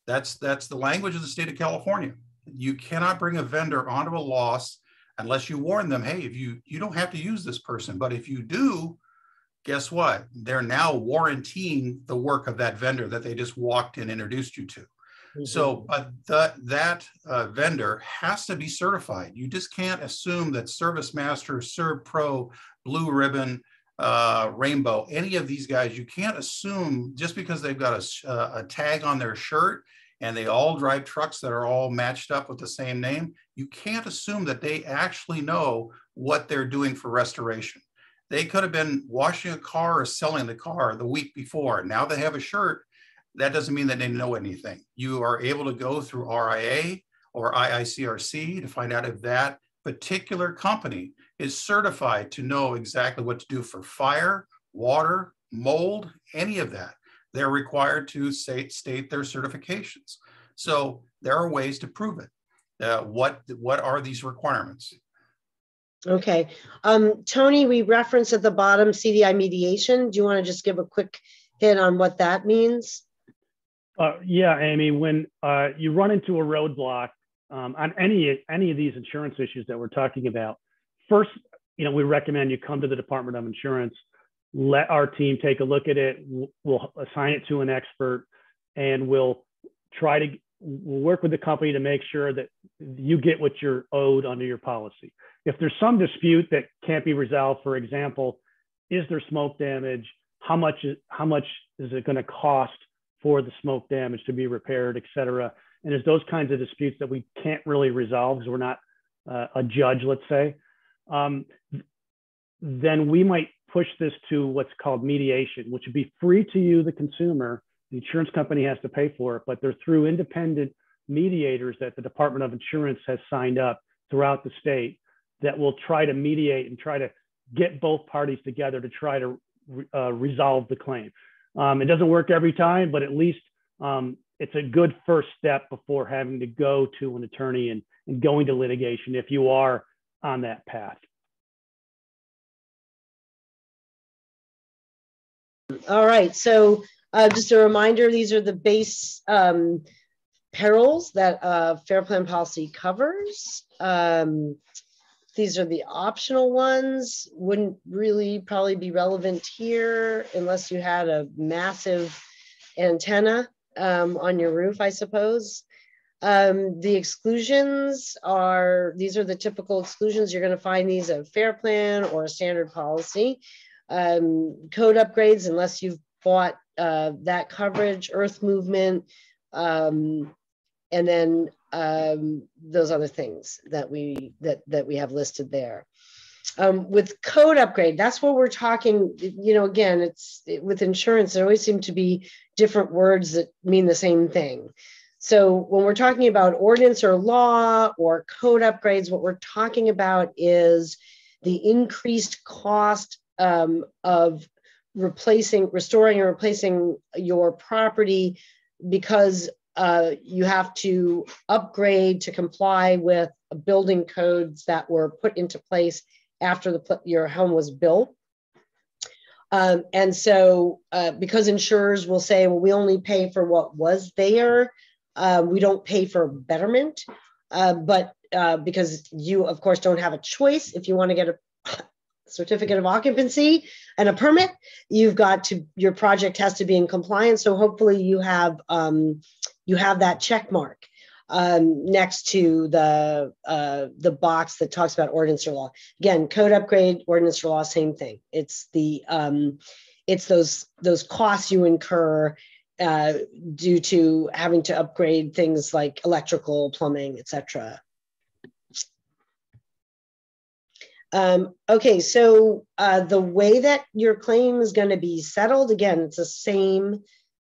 That's the language of the state of California. You cannot bring a vendor onto a loss unless you warn them, hey, if you don't have to use this person, but if you do, guess what? They're now warranting the work of that vendor that they just walked in and introduced you to. Mm-hmm. So, but that vendor has to be certified. You just can't assume that ServiceMaster, ServPro, Blue Ribbon, Rainbow, any of these guys, you can't assume just because they've got a tag on their shirt and they all drive trucks that are all matched up with the same name, you can't assume that they actually know what they're doing for restoration. They could have been washing a car or selling the car the week before. Now they have a shirt. That doesn't mean that they know anything. You are able to go through RIA or IICRC to find out if that particular company is certified to know exactly what to do for fire, water, mold, any of that. They're required to state their certifications. So there are ways to prove it. What are these requirements? Okay. Tony, we referenced at the bottom CDI mediation. Do you want to just give a quick hit on what that means? Yeah, Amy, when you run into a roadblock on any of these insurance issues that we're talking about, first, we recommend you come to the Department of Insurance, let our team take a look at it. We'll assign it to an expert, and we'll work with the company to make sure that you get what you're owed under your policy. If there's some dispute that can't be resolved, for example, is there smoke damage? How much is it going to cost for the smoke damage to be repaired, et cetera? And there's those kinds of disputes that we can't really resolve because we're not a judge, let's say. Then we might push this to what's called mediation, which would be free to you, the consumer. The insurance company has to pay for it, but they're through independent mediators that the Department of Insurance has signed up throughout the state that will try to mediate and try to get both parties together to try to resolve the claim. It doesn't work every time, but at least it's a good first step before having to go to an attorney and going to litigation if you are on that path. All right, so just a reminder, these are the base perils that Fair Plan policy covers. These are the optional ones, wouldn't really probably be relevant here unless you had a massive antenna on your roof, I suppose. The exclusions these are the typical exclusions. You're going to find these at Fair Plan or a standard policy. Code upgrades, unless you've bought that coverage, earth movement, and then those other things that we have listed there. With code upgrade, that's what we're talking, again, with insurance, there always seem to be different words that mean the same thing. So when we're talking about ordinance or law or code upgrades, what we're talking about is the increased cost of restoring and replacing your property because you have to upgrade to comply with building codes that were put into place after your home was built. And so because insurers will say, well, we only pay for what was there, we don't pay for betterment, but because you, of course, don't have a choice. If you want to get a certificate of occupancy and a permit, your project has to be in compliance. So hopefully you have that check mark next to the box that talks about ordinance or law. Again, code upgrade, ordinance or law, same thing. It's those costs you incur due to having to upgrade things like electrical, plumbing, etc. Okay, so the way that your claim is going to be settled, again, it's the same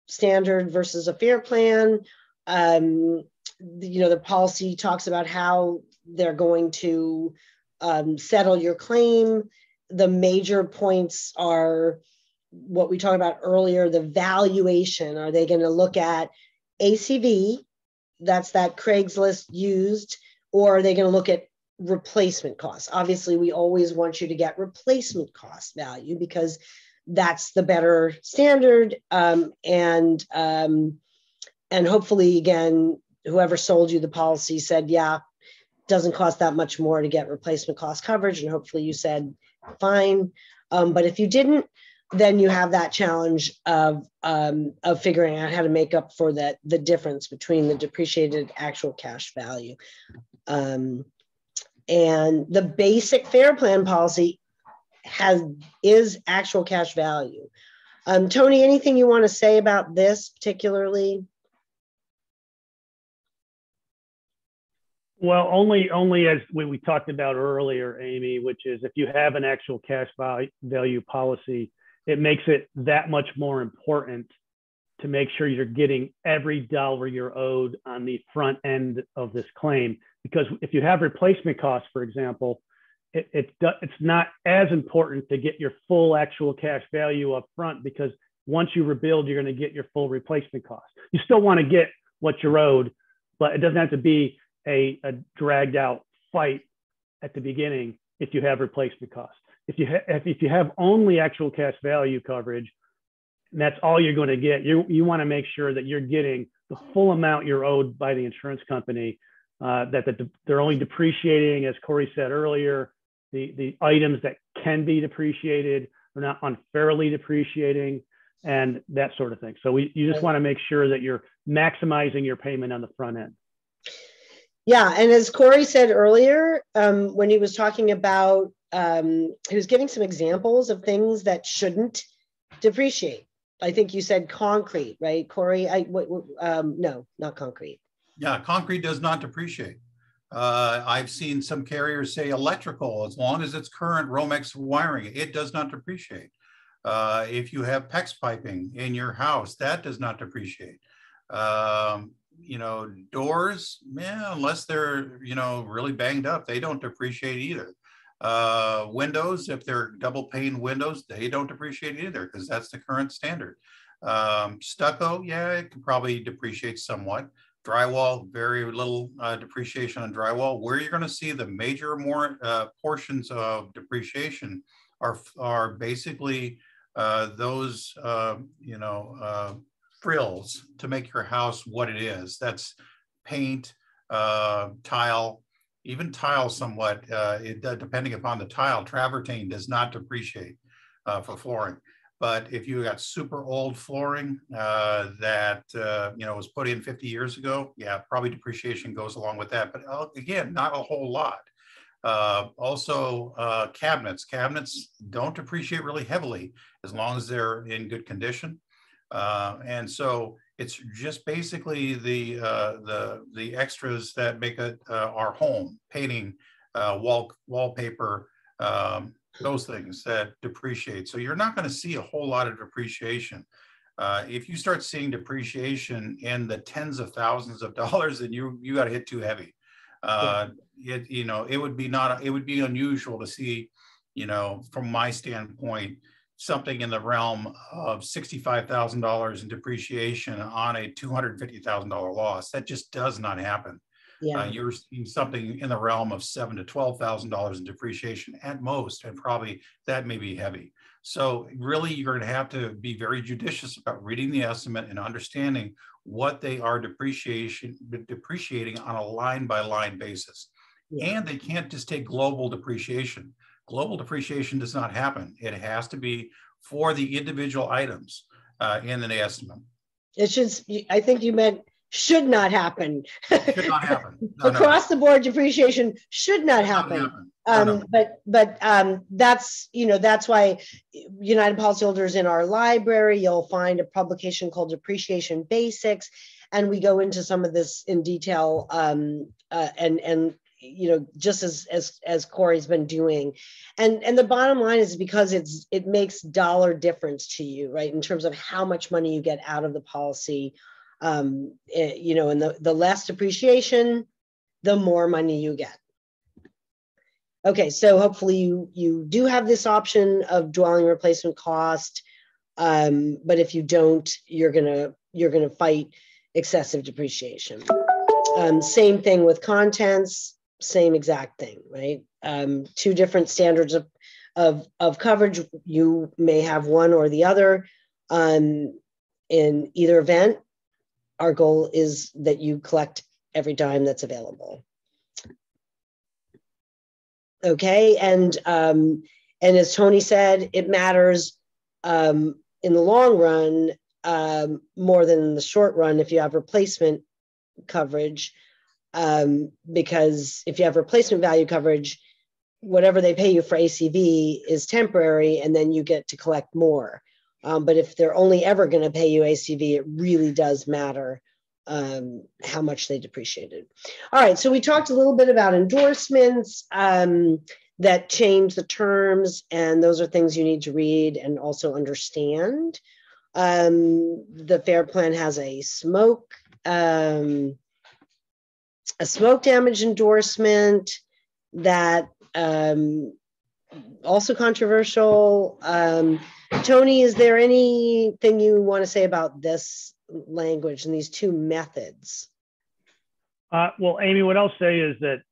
standard versus a fair plan. The policy talks about how they're going to settle your claim. The major points are what we talked about earlier, the valuation. Are they going to look at ACV, that's that Craigslist used, or are they going to look at replacement costs? Obviously, we always want you to get replacement cost value because that's the better standard. And hopefully, again, whoever sold you the policy said, yeah, it doesn't cost that much more to get replacement cost coverage. And hopefully you said, fine. But if you didn't, then you have that challenge of figuring out how to make up for the difference between the depreciated actual cash value. And the basic fair plan policy is actual cash value. Tony, anything you want to say about this particularly? Well, only as we talked about earlier, Amy, which is if you have an actual cash value policy, it makes it that much more important to make sure you're getting every dollar you're owed on the front end of this claim. Because if you have replacement costs, for example, it's not as important to get your full actual cash value up front, because once you rebuild, you're going to get your full replacement cost. You still want to get what you're owed, but it doesn't have to be a dragged out fight at the beginning if you have replacement costs. If you have only actual cash value coverage, and that's all you're going to get, you want to make sure that you're getting the full amount you're owed by the insurance company, that they're only depreciating, as Corey said earlier, the items that can be depreciated are not unfairly depreciating, and that sort of thing. So you just want to make sure that you're maximizing your payment on the front end. Yeah, and as Corey said earlier, when he was talking about, he was giving some examples of things that shouldn't depreciate. I think you said concrete, right, Corey? No, not concrete. Yeah, concrete does not depreciate. I've seen some carriers say electrical, as long as it's current Romex wiring, it does not depreciate. If you have PEX piping in your house, that does not depreciate. Doors, unless they're, really banged up, they don't depreciate either. Windows, if they're double pane windows, they don't depreciate either, because that's the current standard. Stucco, it can probably depreciate somewhat. Drywall, very little depreciation on drywall. Where you're going to see the major portions of depreciation are basically those frills to make your house what it is. That's paint, tile, even tile somewhat. Depending upon the tile, travertine does not depreciate for flooring. But if you got super old flooring that was put in 50 years ago, probably depreciation goes along with that. But again, not a whole lot. Also, cabinets. Cabinets don't depreciate really heavily as long as they're in good condition. And so it's just basically the extras that make it our home: painting, wallpaper, those things that depreciate. So you're not going to see a whole lot of depreciation. If you start seeing depreciation in the tens of thousands of dollars, then you got to hit too heavy. It would be unusual to see, from my standpoint, something in the realm of $65,000 in depreciation on a $250,000 loss. That just does not happen. You're seeing something in the realm of $7,000 to $12,000 in depreciation at most, and probably that may be heavy. So really, you're going to have to be very judicious about reading the estimate and understanding what they are depreciating on a line-by-line basis. And they can't just take global depreciation. Global depreciation does not happen. It has to be for the individual items in the estimate. It should. I think you meant should not happen. Should not happen. Across the board depreciation should not happen. But that's that's why United Policyholders in our library, you'll find a publication called Depreciation Basics, and we go into some of this in detail and just as Corey's been doing, and the bottom line is because it makes dollar difference to you, right, in terms of how much money you get out of the policy. And the less depreciation, the more money you get. Okay, so hopefully you do have this option of dwelling replacement cost, but if you don't, you're gonna fight excessive depreciation. Same thing with contents, same exact thing, right? Two different standards of coverage. You may have one or the other. In either event, our goal is that you collect every dime that's available. Okay, and as Tony said, it matters in the long run more than in the short run if you have replacement coverage, because if you have replacement value coverage, whatever they pay you for ACV is temporary, and then you get to collect more. But if they're only ever going to pay you ACV, it really does matter how much they depreciated. All right, so we talked a little bit about endorsements that change the terms, and those are things you need to read and also understand. The FAIR plan has a smoke damage endorsement that also controversial. Tony, is there anything you want to say about this language and these two methods? Well, Amy, what I'll say is that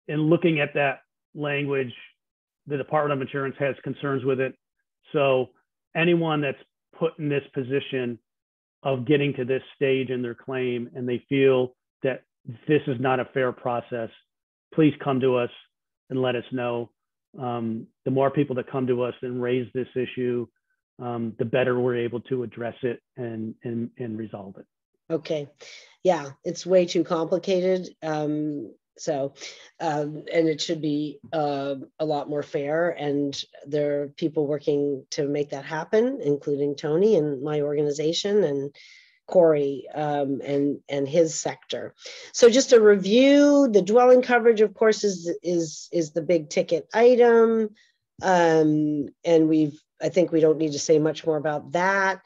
in looking at that language, the Department of Insurance has concerns with it. So anyone that's put in this position of getting to this stage in their claim and they feel that this is not a fair process, please come to us and let us know. The more people that come to us and raise this issue, the better we're able to address it and resolve it. Okay. Yeah, it's way too complicated. And it should be a lot more fair. And there are people working to make that happen, including Tony and my organization and Corey and his sector. So just a review, the dwelling coverage, of course, is the big ticket item. And I think we don't need to say much more about that.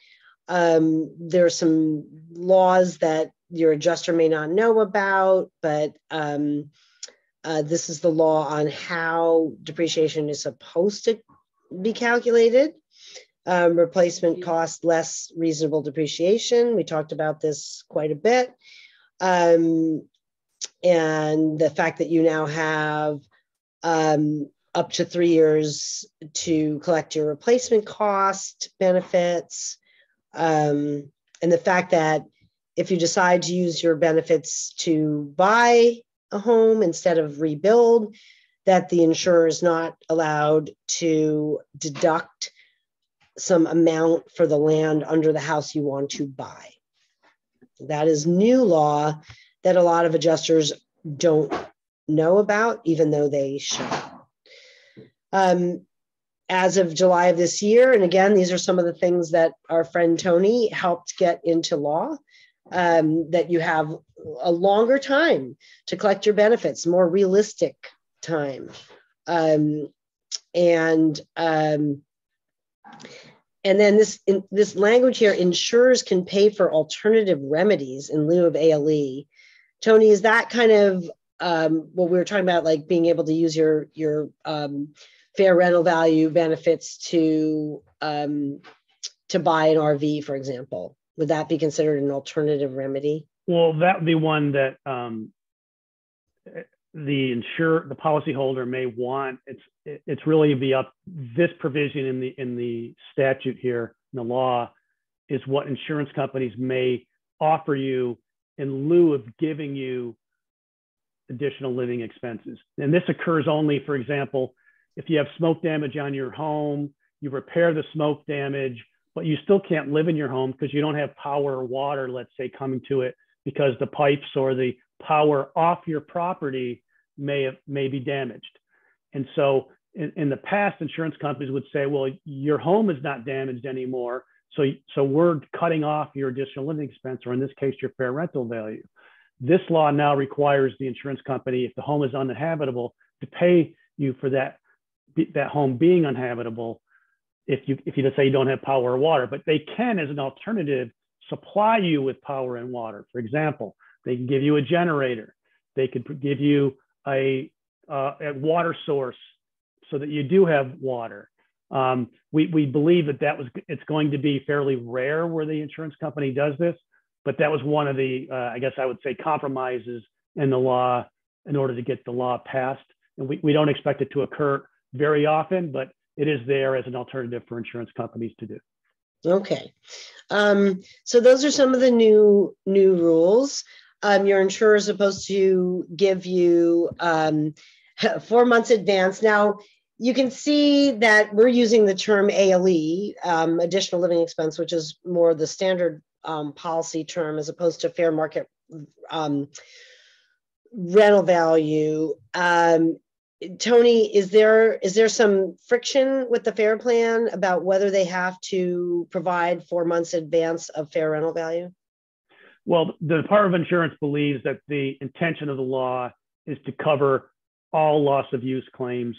There are some laws that your adjuster may not know about, but this is the law on how depreciation is supposed to be calculated. Replacement cost less reasonable depreciation. We talked about this quite a bit. And the fact that you now have up to 3 years to collect your replacement cost benefits. And the fact that if you decide to use your benefits to buy a home instead of rebuild, that the insurer is not allowed to deduct some amount for the land under the house you want to buy. That is new law that a lot of adjusters don't know about, even though they should. As of July of this year, and again, these are some of the things that our friend Tony helped get into law, that you have a longer time to collect your benefits, more realistic time. And then this language here, insurers can pay for alternative remedies in lieu of ALE. Tony, is that kind of what we were talking about, like being able to use your fair rental value benefits to buy an RV, for example? Would that be considered an alternative remedy? Well, that would be one that the policyholder may want. It's really be up. This provision in the statute here in the law is what insurance companies may offer you in lieu of giving you additional living expenses. And this occurs only, for example, if you have smoke damage on your home, you repair the smoke damage, but you still can't live in your home because you don't have power or water, let's say, coming to it because the pipes or the power off your property may be damaged. And so in the past, insurance companies would say, well, your home is not damaged anymore, so we're cutting off your additional living expense, or in this case, your fair rental value. This law now requires the insurance company, if the home is uninhabitable, to pay you for that home being uninhabitable if you just say you don't have power or water. But they can, as an alternative, supply you with power and water. For example, they can give you a generator. They could give you a water source so that you do have water. We believe it's going to be fairly rare where the insurance company does this, but that was one of the, I guess I would say, compromises in the law in order to get the law passed. And we don't expect it to occur very often, but it is there as an alternative for insurance companies to do. Okay. So those are some of the new rules. Your insurer is supposed to give you 4 months advance. Now, you can see that we're using the term ALE, additional living expense, which is more the standard policy term as opposed to fair market rental value. Tony, is there some friction with the FAIR plan about whether they have to provide 4 months advance of fair rental value? Well, the Department of Insurance believes that the intention of the law is to cover all loss of use claims,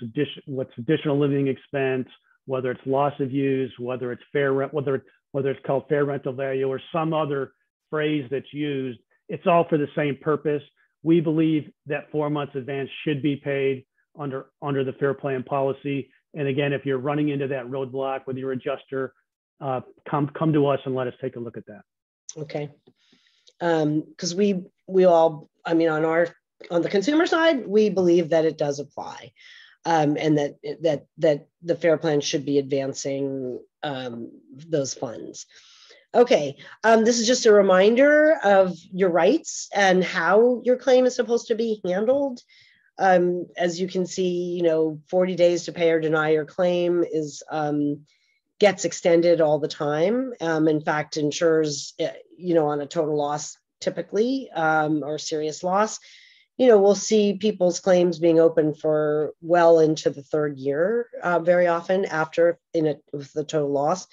what's additional living expense, whether it's loss of use, whether it's whether it's called fair rental value or some other phrase that's used. It's all for the same purpose. We believe that 4 months advance should be paid under the FAIR plan policy. And again, if you're running into that roadblock with your adjuster, come to us and let us take a look at that. Okay. Because we all, I mean, on the consumer side, we believe that it does apply, and that the FAIR plan should be advancing those funds. Okay, this is just a reminder of your rights and how your claim is supposed to be handled. As you can see, 40 days to pay or deny your claim gets extended all the time. In fact, insurers, on a total loss typically, or serious loss, we'll see people's claims being open for well into the 3rd year, very often after with the total loss.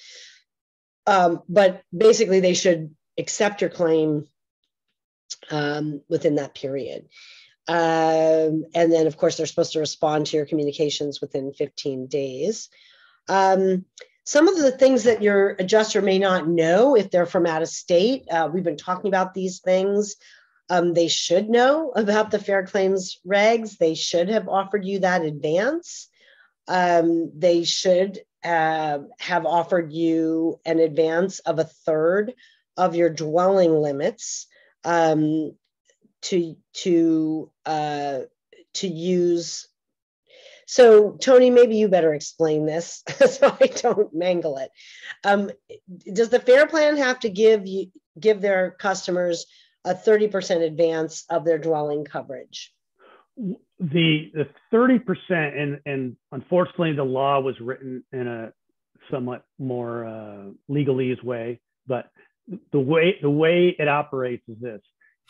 But basically, they should accept your claim within that period. And then, of course, they're supposed to respond to your communications within 15 days. Some of the things that your adjuster may not know if they're from out of state, we've been talking about these things. They should know about the Fair Claims regs. They should have offered you that advance. They should have offered you an advance of 1/3 of your dwelling limits to use. So, Tony, maybe you better explain this so I don't mangle it. Does the FAIR plan have to give their customers a 30% advance of their dwelling coverage? The 30%, and unfortunately, the law was written in a somewhat more legalese way, but the way it operates is this: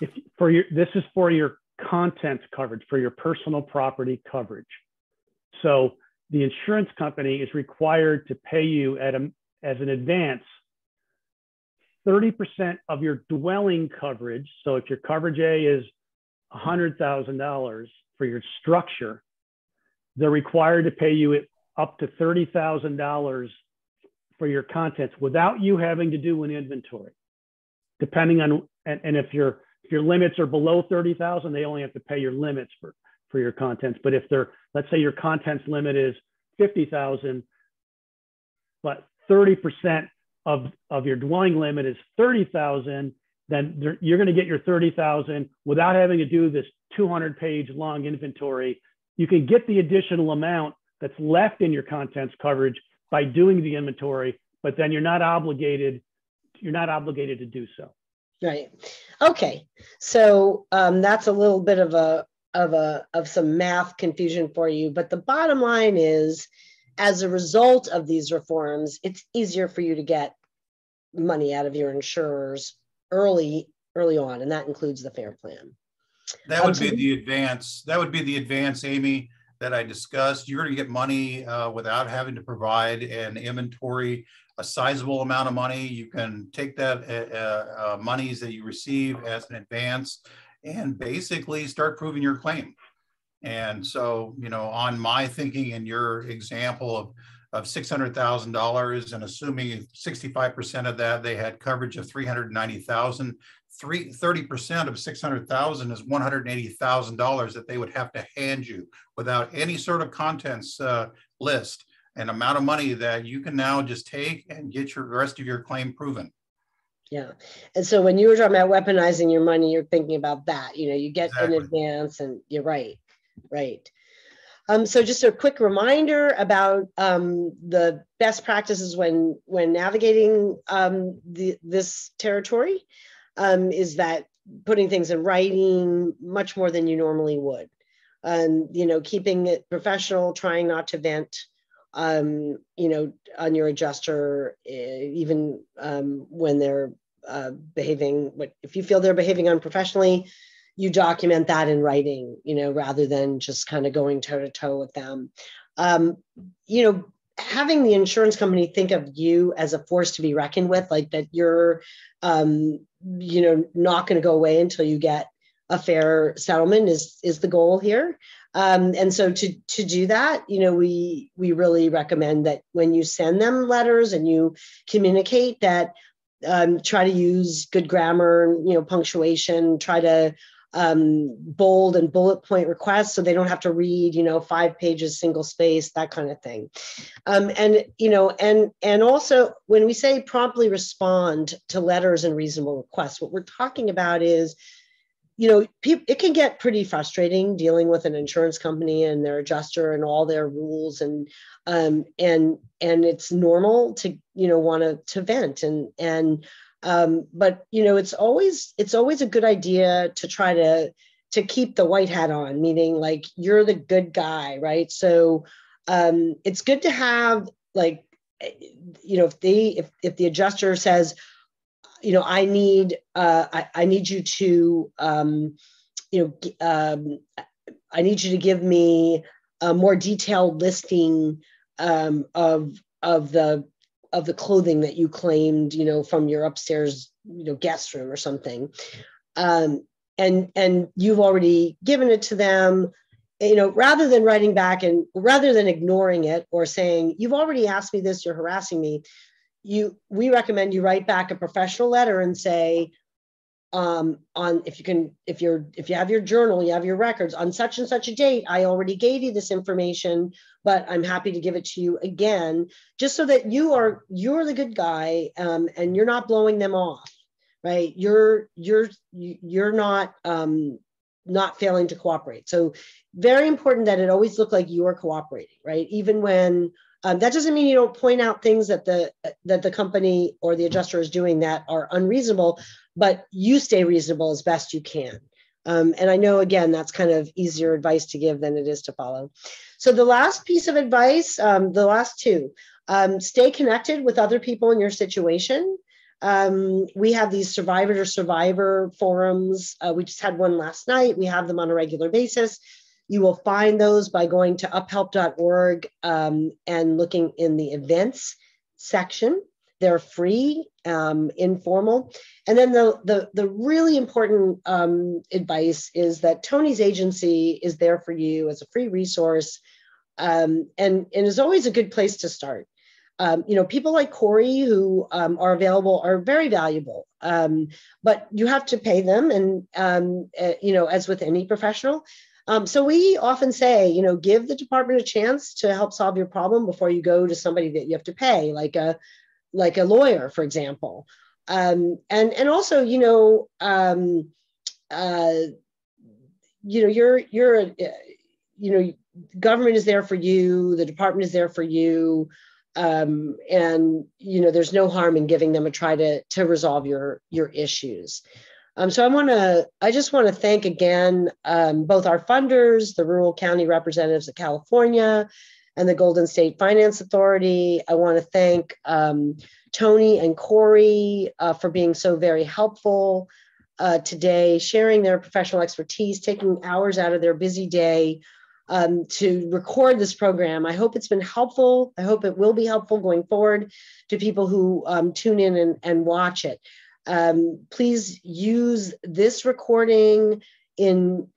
this is for your contents coverage, for your personal property coverage. So the insurance company is required to pay you as an advance 30% of your dwelling coverage. So if your coverage A is $100,000 for your structure, they're required to pay you up to $30,000 for your contents without you having to do an inventory. Depending on, and if your limits are below 30,000, they only have to pay your limits for your contents. But if let's say your contents limit is 50,000, but 30% of your dwelling limit is 30,000, then you're going to get your 30,000 without having to do this 200-page long inventory. You can get the additional amount that's left in your contents coverage by doing the inventory, but then you're not obligated to do so. Right. Okay. So that's a little bit of some math confusion for you, but the bottom line is, as a result of these reforms, it's easier for you to get money out of your insurers early on, and that includes the FAIR plan. That would be the advance. That would be the advance, Amy, that I discussed. You're going to get money without having to provide an inventory, a sizable amount of money. You can take that monies that you receive as an advance and basically start proving your claim. And so, on my thinking in your example of $600,000 and assuming 65% of that, they had coverage of $390,000, 30% of $600,000 is $180,000 that they would have to hand you without any sort of contents list, an amount of money that you can now just take and get the rest of your claim proven. Yeah. And so when you were talking about weaponizing your money, you're thinking about that, you get Exactly. in advance, and you're right. So just a quick reminder about the best practices when navigating this territory is that putting things in writing much more than you normally would. Keeping it professional, trying not to vent, on your adjuster, even when they're behaving. If you feel they're behaving unprofessionally, you document that in writing, rather than just kind of going toe to toe with them. Having the insurance company think of you as a force to be reckoned with, like that you're, not going to go away until you get a fair settlement is the goal here. And so to do that, we really recommend that when you send them letters and you communicate that, try to use good grammar, punctuation, try to bold and bullet point requests so they don't have to read, 5 pages, single space, that kind of thing. And also when we say promptly respond to letters and reasonable requests, what we're talking about is, it can get pretty frustrating dealing with an insurance company and their adjuster and all their rules, and it's normal to want to vent, but it's always a good idea to try to keep the white hat on, meaning like you're the good guy, right? So it's good to have, like, if the adjuster says, I need you to, I need you to give me a more detailed listing of the clothing that you claimed, from your upstairs, guest room or something, and you've already given it to them. Rather than writing back and rather than ignoring it or saying, you've already asked me this, you're harassing me, we recommend you write back a professional letter and say, if you have your journal, you have your records, on such and such a date, I already gave you this information, but I'm happy to give it to you again, just so that you're the good guy, and you're not blowing them off, right? You're not failing to cooperate. So very important that it always look like you're cooperating, right? Even when that doesn't mean you don't point out things that the company or the adjuster is doing that are unreasonable, but you stay reasonable as best you can. And I know, again, that's kind of easier advice to give than it is to follow. So the last piece of advice, the last two, stay connected with other people in your situation. We have these survivor forums. We just had one last night. We have them on a regular basis. You will find those by going to uphelp.org and looking in the events section. They're free, informal. And then the really important advice is that Tony's agency is there for you as a free resource, and is always a good place to start. People like Corey who are available are very valuable, but you have to pay them, and as with any professional. So we often say, give the department a chance to help solve your problem before you go to somebody that you have to pay, like a lawyer, for example. And also, government is there for you, the department is there for you. And there's no harm in giving them a try to resolve your issues. So I just want to thank again both our funders, the Rural County Representatives of California, and the Golden State Finance Authority. I want to thank Tony and Corey for being so very helpful today, sharing their professional expertise, taking hours out of their busy day to record this program. I hope it's been helpful. I hope it will be helpful going forward to people who tune in and watch it. Please use this recording in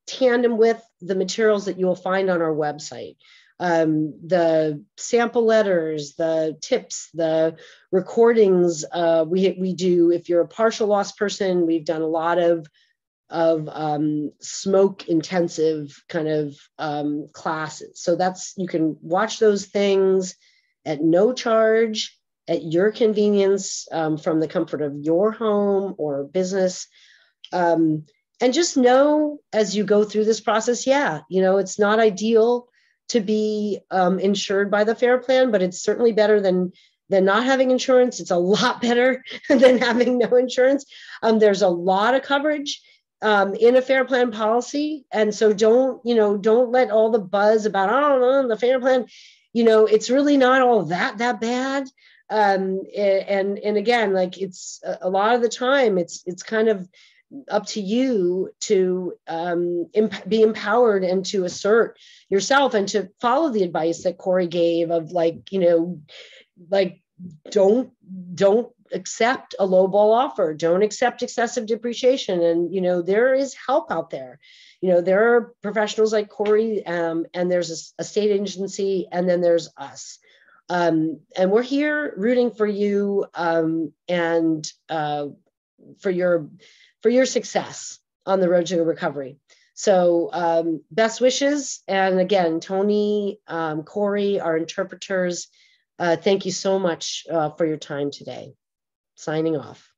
tandem with the materials that you will find on our website. The sample letters, the tips, the recordings we do. If you're a partial loss person, we've done a lot of smoke intensive kind of classes. So you can watch those things at no charge, at your convenience, from the comfort of your home or business. And just know as you go through this process, it's not ideal to be insured by the FAIR Plan, but it's certainly better than not having insurance. It's a lot better than having no insurance. There's a lot of coverage in a FAIR Plan policy. And so don't let all the buzz about, the FAIR Plan, it's really not all that bad. And again, like it's a lot of the time, it's kind of up to you to be empowered and to assert yourself and to follow the advice that Corey gave of like, you know, like don't accept a lowball offer, don't accept excessive depreciation. And, you know, there is help out there. You know, there are professionals like Corey, and there's a state agency, and then there's us. And we're here rooting for you, and for your success on the road to recovery. So best wishes. And again, Tony, Corey, our interpreters, thank you so much for your time today. Signing off.